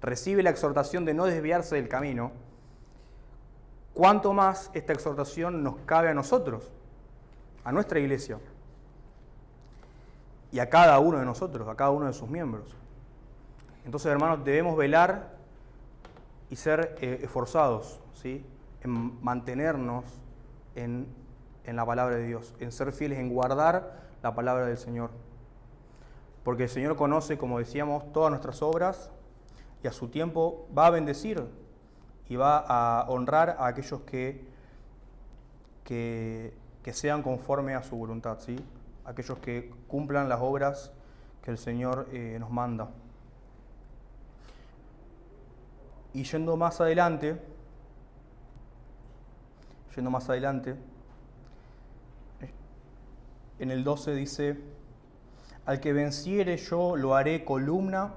recibe la exhortación de no desviarse del camino, ¿cuánto más esta exhortación nos cabe a nosotros, a nuestra iglesia y a cada uno de nosotros, a cada uno de sus miembros? Entonces, hermanos, debemos velar y ser esforzados, ¿sí?, en mantenernos en la palabra de Dios, en ser fieles, en guardar la palabra del Señor. Porque el Señor conoce, como decíamos, todas nuestras obras y a su tiempo va a bendecir y va a honrar a aquellos que sean conforme a su voluntad, ¿sí? Aquellos que cumplan las obras que el Señor nos manda. Y yendo más adelante, en el 12 dice: al que venciere yo lo haré columna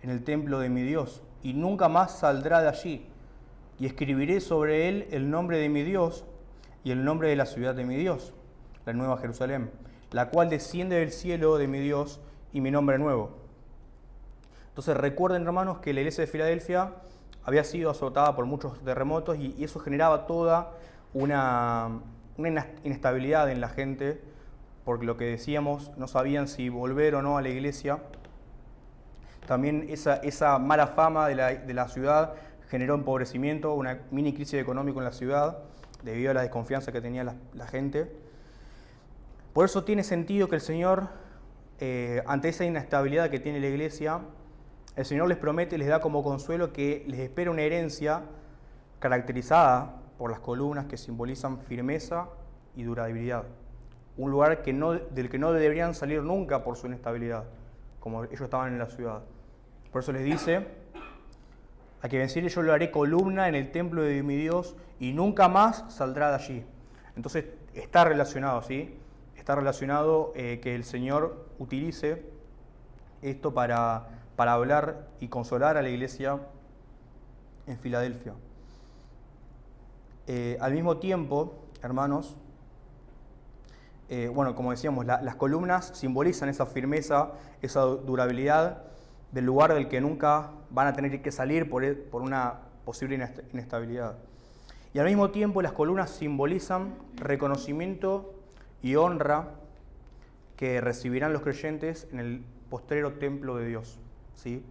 en el templo de mi Dios, y nunca más saldrá de allí. Y escribiré sobre él el nombre de mi Dios y el nombre de la ciudad de mi Dios, la Nueva Jerusalén, la cual desciende del cielo de mi Dios, y mi nombre nuevo. Entonces recuerden, hermanos, que la iglesia de Filadelfia había sido azotada por muchos terremotos y eso generaba toda una inestabilidad en la gente, porque lo que decíamos, no sabían si volver o no a la iglesia. También esa mala fama de la ciudad generó empobrecimiento, una mini crisis económica en la ciudad, debido a la desconfianza que tenía la gente. Por eso tiene sentido que el Señor, ante esa inestabilidad que tiene la iglesia, el Señor les promete, les da como consuelo que les espera una herencia caracterizada por las columnas que simbolizan firmeza y durabilidad. Un lugar del que no deberían salir nunca por su inestabilidad, como ellos estaban en la ciudad. Por eso les dice: a que venciere yo lo haré columna en el templo de mi Dios, y nunca más saldrá de allí. Entonces está relacionado, ¿sí? Está relacionado que el Señor utilice esto para hablar y consolar a la iglesia en Filadelfia. Al mismo tiempo, hermanos, como decíamos, las columnas simbolizan esa firmeza, esa durabilidad del lugar del que nunca van a tener que salir por una posible inestabilidad. Y al mismo tiempo las columnas simbolizan reconocimiento y honra que recibirán los creyentes en el postrero templo de Dios, ¿sí?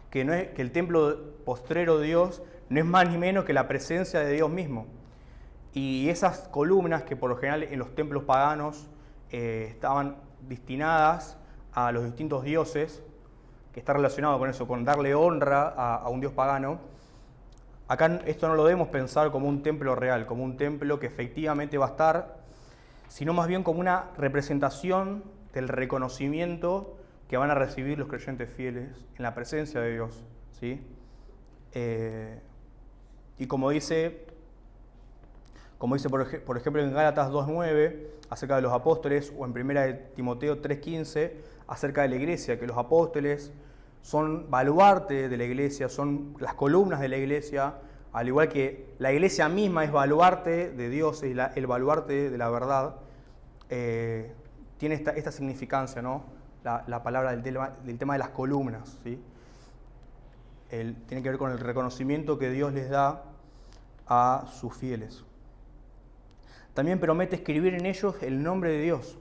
Que el templo postrero de Dios no es más ni menos que la presencia de Dios mismo. Y esas columnas que por lo general en los templos paganos estaban destinadas a los distintos dioses, que está relacionado con eso, con darle honra a un dios pagano. Acá esto no lo debemos pensar como un templo real, como un templo que efectivamente va a estar, sino más bien como una representación del reconocimiento que van a recibir los creyentes fieles en la presencia de Dios, ¿sí? Y como dice por ejemplo en Gálatas 2.9 acerca de los apóstoles, o en 1 Timoteo 3.15 acerca de la iglesia, que los apóstoles son baluarte de la iglesia, son las columnas de la iglesia, al igual que la iglesia misma es baluarte de Dios, es el baluarte de la verdad. Tiene esta significancia, ¿no? La palabra del tema de las columnas, ¿sí? Tiene que ver con el reconocimiento que Dios les da a sus fieles. También promete escribir en ellos el nombre de Dios.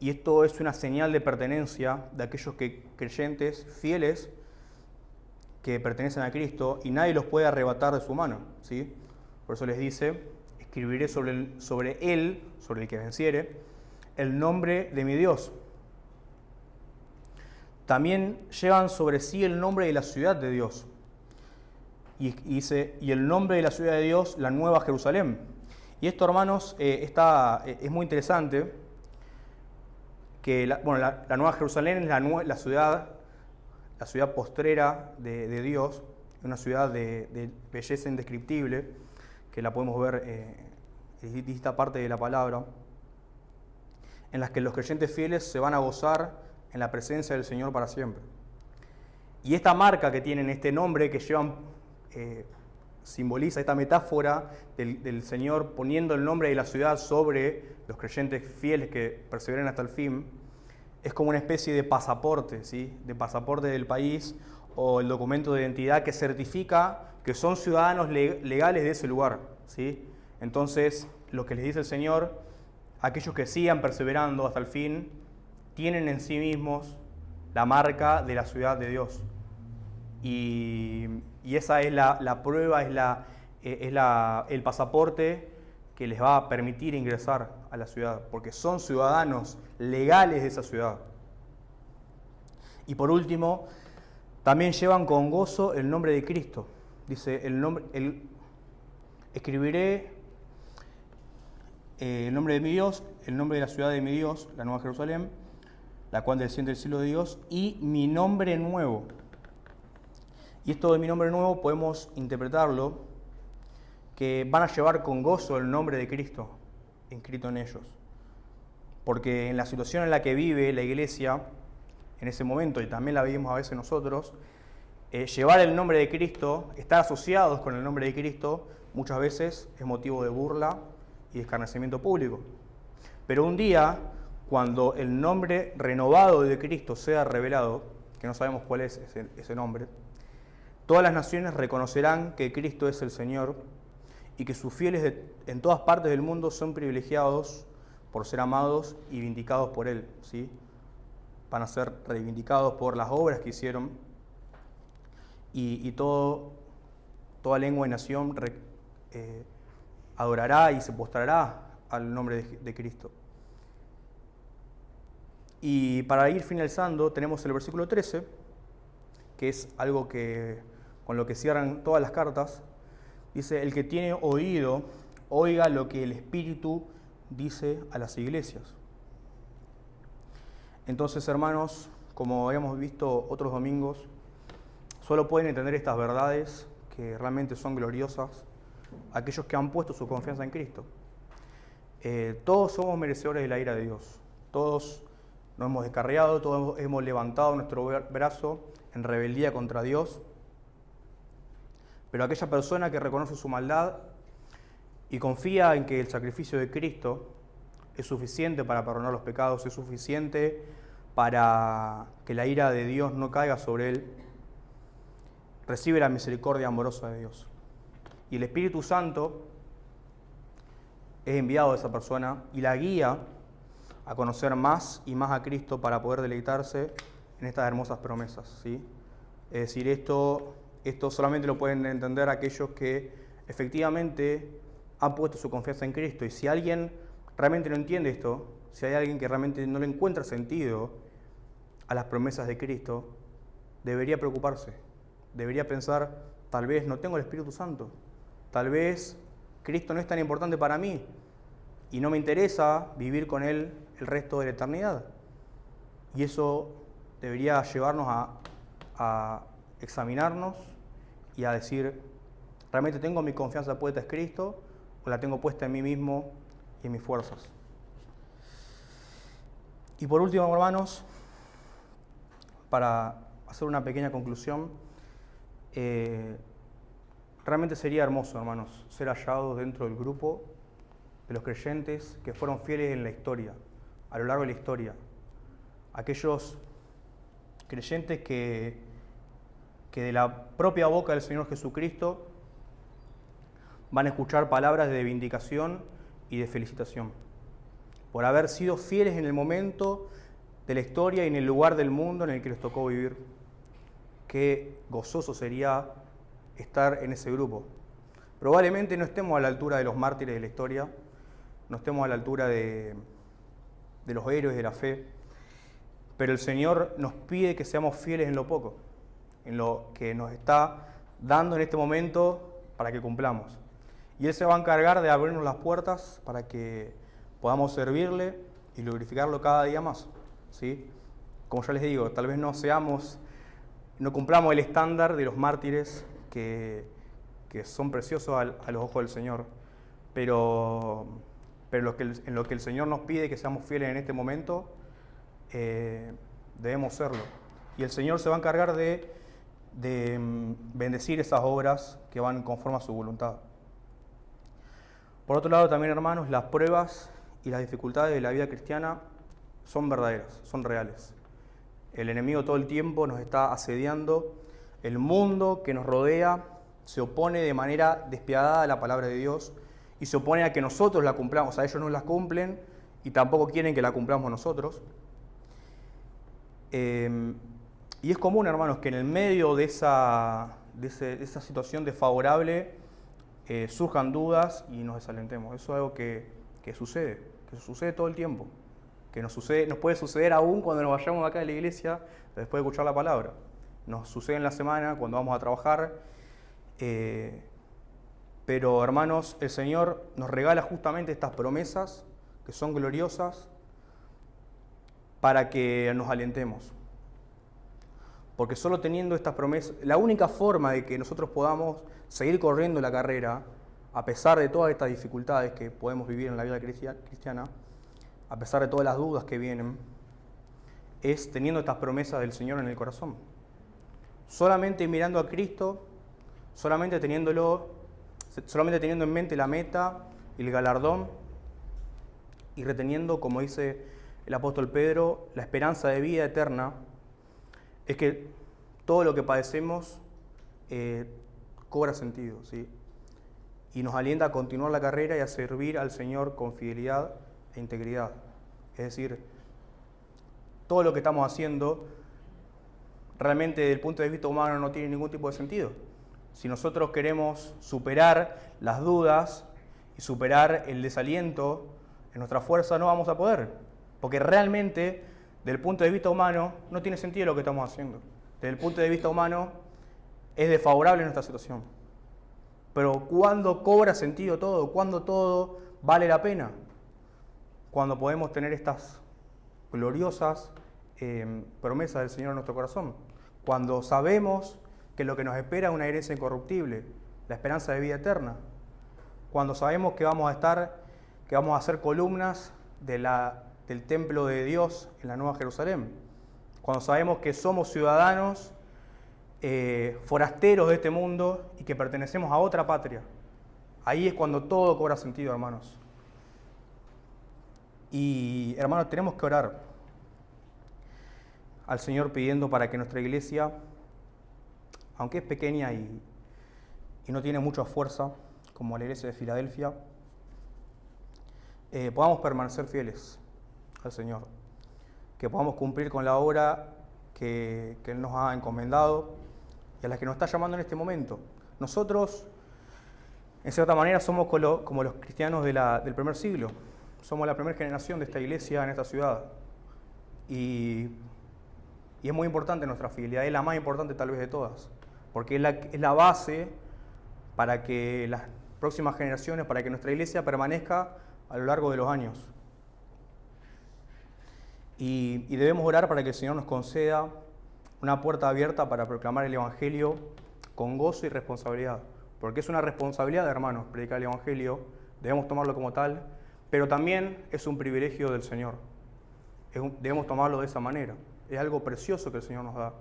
Y esto es una señal de pertenencia de aquellos creyentes fieles que pertenecen a Cristo, y nadie los puede arrebatar de su mano, ¿sí? Por eso les dice: escribiré sobre él, sobre el que venciere, el nombre de mi Dios. También llevan sobre sí el nombre de la ciudad de Dios. Y dice: y el nombre de la ciudad de Dios, la Nueva Jerusalén. Y esto, hermanos, es muy interesante, que la Nueva Jerusalén es la ciudad postrera de Dios, una ciudad de belleza indescriptible, que la podemos ver en distinta parte de la palabra, en las que los creyentes fieles se van a gozar en la presencia del Señor para siempre. Y esta marca que tienen, este nombre que llevan, simboliza esta metáfora del Señor poniendo el nombre de la ciudad sobre los creyentes fieles que perseveran hasta el fin. Es como una especie de pasaporte, ¿sí? De pasaporte del país, o el documento de identidad que certifica que son ciudadanos legales de ese lugar, ¿sí? Entonces, lo que les dice el Señor: aquellos que sigan perseverando hasta el fin tienen en sí mismos la marca de la ciudad de Dios. Y esa es la prueba, es el pasaporte que les va a permitir ingresar a la ciudad, porque son ciudadanos legales de esa ciudad. Y por último, También llevan con gozo el nombre de Cristo. Dice, escribiré el nombre de mi Dios, el nombre de la ciudad de mi Dios, la Nueva Jerusalén, la cual desciende del cielo de Dios, y mi nombre nuevo. Y esto de mi nombre nuevo podemos interpretarlo que van a llevar con gozo el nombre de Cristo inscrito en ellos. Porque en la situación en la que vive la iglesia, en ese momento, y también la vivimos a veces nosotros, llevar el nombre de Cristo, estar asociados con el nombre de Cristo, muchas veces es motivo de burla y de escarnecimiento público. Pero un día, cuando el nombre renovado de Cristo sea revelado, que no sabemos cuál es ese nombre, todas las naciones reconocerán que Cristo es el Señor y que sus fieles en todas partes del mundo son privilegiados por ser amados y vindicados por Él, ¿sí? Van a ser reivindicados por las obras que hicieron y toda lengua y nación adorará y se postrará al nombre de Cristo. Y para ir finalizando tenemos el versículo 13, que es algo con lo que cierran todas las cartas. Dice, el que tiene oído, oiga lo que el Espíritu dice a las iglesias. Entonces, hermanos, como habíamos visto otros domingos, solo pueden entender estas verdades que realmente son gloriosas aquellos que han puesto su confianza en Cristo. Todos somos merecedores de la ira de Dios. Todos nos hemos descarriado, todos hemos levantado nuestro brazo en rebeldía contra Dios. Pero aquella persona que reconoce su maldad y confía en que el sacrificio de Cristo es suficiente para perdonar los pecados, es suficiente para que la ira de Dios no caiga sobre él, recibe la misericordia amorosa de Dios. Y el Espíritu Santo es enviado a esa persona y la guía a conocer más y más a Cristo para poder deleitarse en estas hermosas promesas, ¿sí? Es decir, esto solamente lo pueden entender aquellos que efectivamente han puesto su confianza en Cristo. Y si alguien realmente no entiende esto, si hay alguien que realmente no le encuentra sentido a las promesas de Cristo, debería preocuparse. Debería pensar, tal vez no tengo el Espíritu Santo. Tal vez Cristo no es tan importante para mí y no me interesa vivir con Él el resto de la eternidad. Y eso debería llevarnos a examinarnos y a decir, ¿realmente tengo mi confianza puesta en Cristo o la tengo puesta en mí mismo y en mis fuerzas? Y por último, hermanos, para hacer una pequeña conclusión, realmente sería hermoso, hermanos, ser hallados dentro del grupo de los creyentes que fueron fieles en la historia, a lo largo de la historia. Aquellos creyentes que de la propia boca del Señor Jesucristo van a escuchar palabras de vindicación y de felicitación por haber sido fieles en el momento de la historia y en el lugar del mundo en el que les tocó vivir. Qué gozoso sería estar en ese grupo. Probablemente no estemos a la altura de los mártires de la historia, no estemos a la altura de los héroes de la fe, pero el Señor nos pide que seamos fieles en lo poco, en lo que nos está dando en este momento para que cumplamos. Y Él se va a encargar de abrirnos las puertas para que podamos servirle y glorificarlo cada día más, ¿sí? Como ya les digo, tal vez no cumplamos el estándar de los mártires que son preciosos a los ojos del Señor, pero en lo que el Señor nos pide que seamos fieles en este momento, debemos serlo. Y el Señor se va a encargar de bendecir esas obras que van conforme a su voluntad. Por otro lado, también, hermanos, las pruebas y las dificultades de la vida cristiana son verdaderas, son reales. El enemigo todo el tiempo nos está asediando. El mundo que nos rodea se opone de manera despiadada a la palabra de Dios y se opone a que nosotros la cumplamos. A ellos no la cumplen y tampoco quieren que la cumplamos nosotros. Y es común, hermanos, que en el medio de esa situación desfavorable surjan dudas y nos desalentemos. Eso es algo que sucede todo el tiempo. Que nos puede suceder aún cuando nos vayamos acá de la iglesia después de escuchar la palabra. nos sucede en la semana cuando vamos a trabajar. Pero hermanos, el Señor nos regala justamente estas promesas que son gloriosas para que nos alentemos. Porque solo teniendo estas promesas, la única forma de que nosotros podamos seguir corriendo la carrera, a pesar de todas estas dificultades que podemos vivir en la vida cristiana, a pesar de todas las dudas que vienen, es teniendo estas promesas del Señor en el corazón. Solamente mirando a Cristo, solamente teniendo en mente la meta y el galardón, y reteniendo, como dice el apóstol Pedro, la esperanza de vida eterna, es que todo lo que padecemos cobra sentido, ¿sí? Y nos alienta a continuar la carrera y a servir al Señor con fidelidad e integridad. Es decir, todo lo que estamos haciendo realmente desde el punto de vista humano no tiene ningún tipo de sentido. Si nosotros queremos superar las dudas y superar el desaliento en nuestra fuerza, no vamos a poder. Porque realmente, desde el punto de vista humano, no tiene sentido lo que estamos haciendo. Desde el punto de vista humano, es desfavorable nuestra situación. Pero ¿cuándo cobra sentido todo? ¿Cuándo todo vale la pena? Cuando podemos tener estas gloriosas promesas del Señor en nuestro corazón. Cuando sabemos que lo que nos espera es una herencia incorruptible, la esperanza de vida eterna. Cuando sabemos que vamos a ser columnas del templo de Dios en la Nueva Jerusalén. Cuando sabemos que somos ciudadanos forasteros de este mundo y que pertenecemos a otra patria. Ahí es cuando todo cobra sentido, hermanos. Y, hermanos, tenemos que orar al Señor pidiendo para que nuestra iglesia, aunque es pequeña y no tiene mucha fuerza, como la iglesia de Filadelfia, podamos permanecer fieles al Señor, que podamos cumplir con la obra que Él nos ha encomendado y a la que nos está llamando en este momento. Nosotros, en cierta manera, somos como los cristianos del primer siglo. Somos la primera generación de esta iglesia en esta ciudad. Y es muy importante nuestra fidelidad, es la más importante tal vez de todas, porque es la base para que las próximas generaciones, para que nuestra iglesia permanezca a lo largo de los años. Y debemos orar para que el Señor nos conceda una puerta abierta para proclamar el Evangelio con gozo y responsabilidad. Porque es una responsabilidad, hermanos, predicar el Evangelio, debemos tomarlo como tal, pero también es un privilegio del Señor. Debemos tomarlo de esa manera. Es algo precioso que el Señor nos da.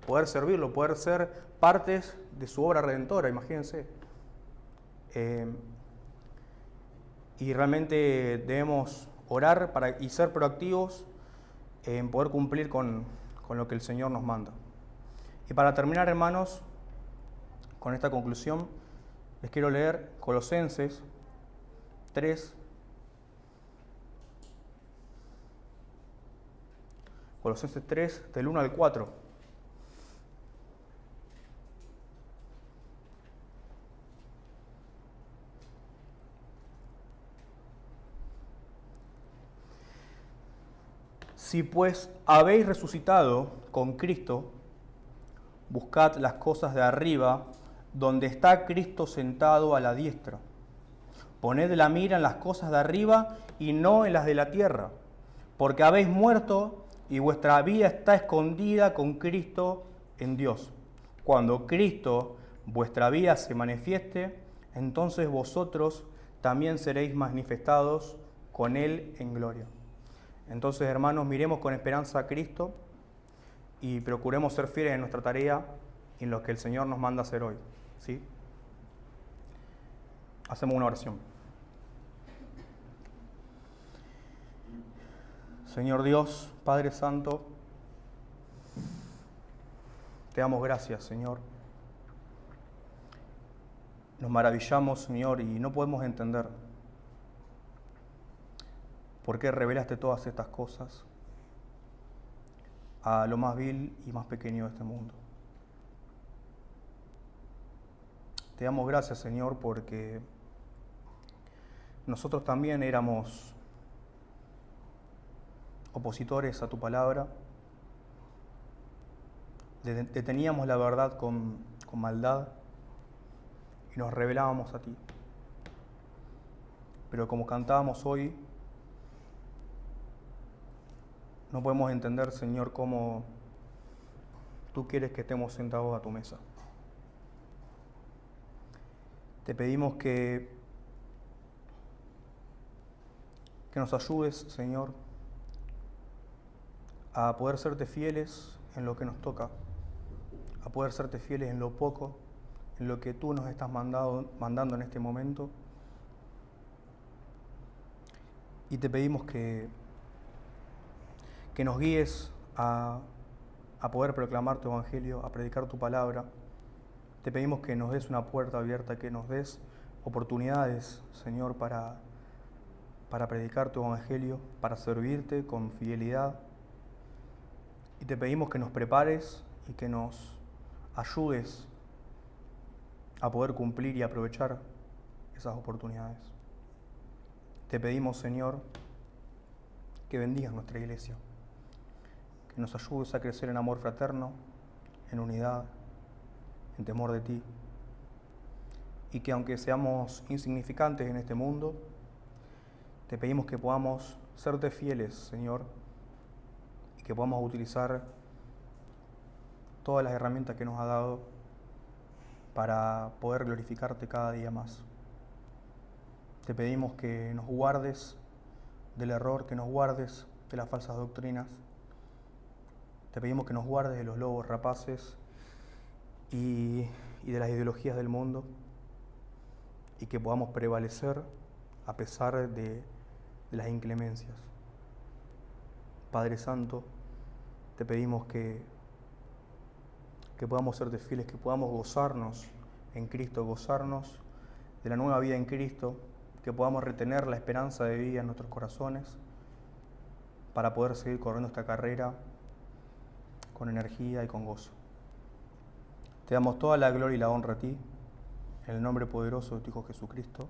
Poder servirlo, poder ser partes de su obra redentora, imagínense. Y realmente debemos orar y ser proactivos en poder cumplir con lo que el Señor nos manda. Y para terminar, hermanos, con esta conclusión, les quiero leer Colosenses 3. Colosenses 3, del 1 al 4. Si pues habéis resucitado con Cristo, buscad las cosas de arriba, donde está Cristo sentado a la diestra. Poned la mira en las cosas de arriba y no en las de la tierra, porque habéis muerto y vuestra vida está escondida con Cristo en Dios. Cuando Cristo, vuestra vida, se manifieste, entonces vosotros también seréis manifestados con Él en gloria. Entonces, hermanos, miremos con esperanza a Cristo y procuremos ser fieles en nuestra tarea y en lo que el Señor nos manda hacer hoy, ¿sí? Hacemos una oración. Señor Dios, Padre Santo, te damos gracias, Señor. Nos maravillamos, Señor, y no podemos entender por qué revelaste todas estas cosas a lo más vil y más pequeño de este mundo. Te damos gracias, Señor, porque nosotros también éramos opositores a tu palabra, deteníamos la verdad con maldad y nos rebelábamos a ti. Pero como cantábamos hoy, no podemos entender, Señor, cómo tú quieres que estemos sentados a tu mesa. Te pedimos que nos ayudes, Señor, a poder serte fieles en lo que nos toca, a poder serte fieles en lo poco, en lo que tú nos estás mandando en este momento. Y te pedimos que nos guíes a poder proclamar tu evangelio, a predicar tu palabra. Te pedimos que nos des una puerta abierta, que nos des oportunidades, Señor, para predicar tu evangelio, para servirte con fidelidad. Y te pedimos que nos prepares y que nos ayudes a poder cumplir y aprovechar esas oportunidades. Te pedimos, Señor, que bendigas nuestra iglesia, que nos ayudes a crecer en amor fraterno, en unidad, en temor de ti, y que aunque seamos insignificantes en este mundo, te pedimos que podamos serte fieles, Señor, y que podamos utilizar todas las herramientas que nos ha dado para poder glorificarte cada día más. Te pedimos que nos guardes del error, que nos guardes de las falsas doctrinas. Te pedimos que nos guardes de los lobos rapaces y de las ideologías del mundo, y que podamos prevalecer a pesar de las inclemencias. Padre Santo, te pedimos que podamos serte fieles, que podamos gozarnos en Cristo, gozarnos de la nueva vida en Cristo, que podamos retener la esperanza de vida en nuestros corazones para poder seguir corriendo esta carrera con energía y con gozo. Te damos toda la gloria y la honra a ti, en el nombre poderoso de tu Hijo Jesucristo.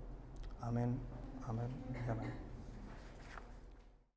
Amén, amén y amén.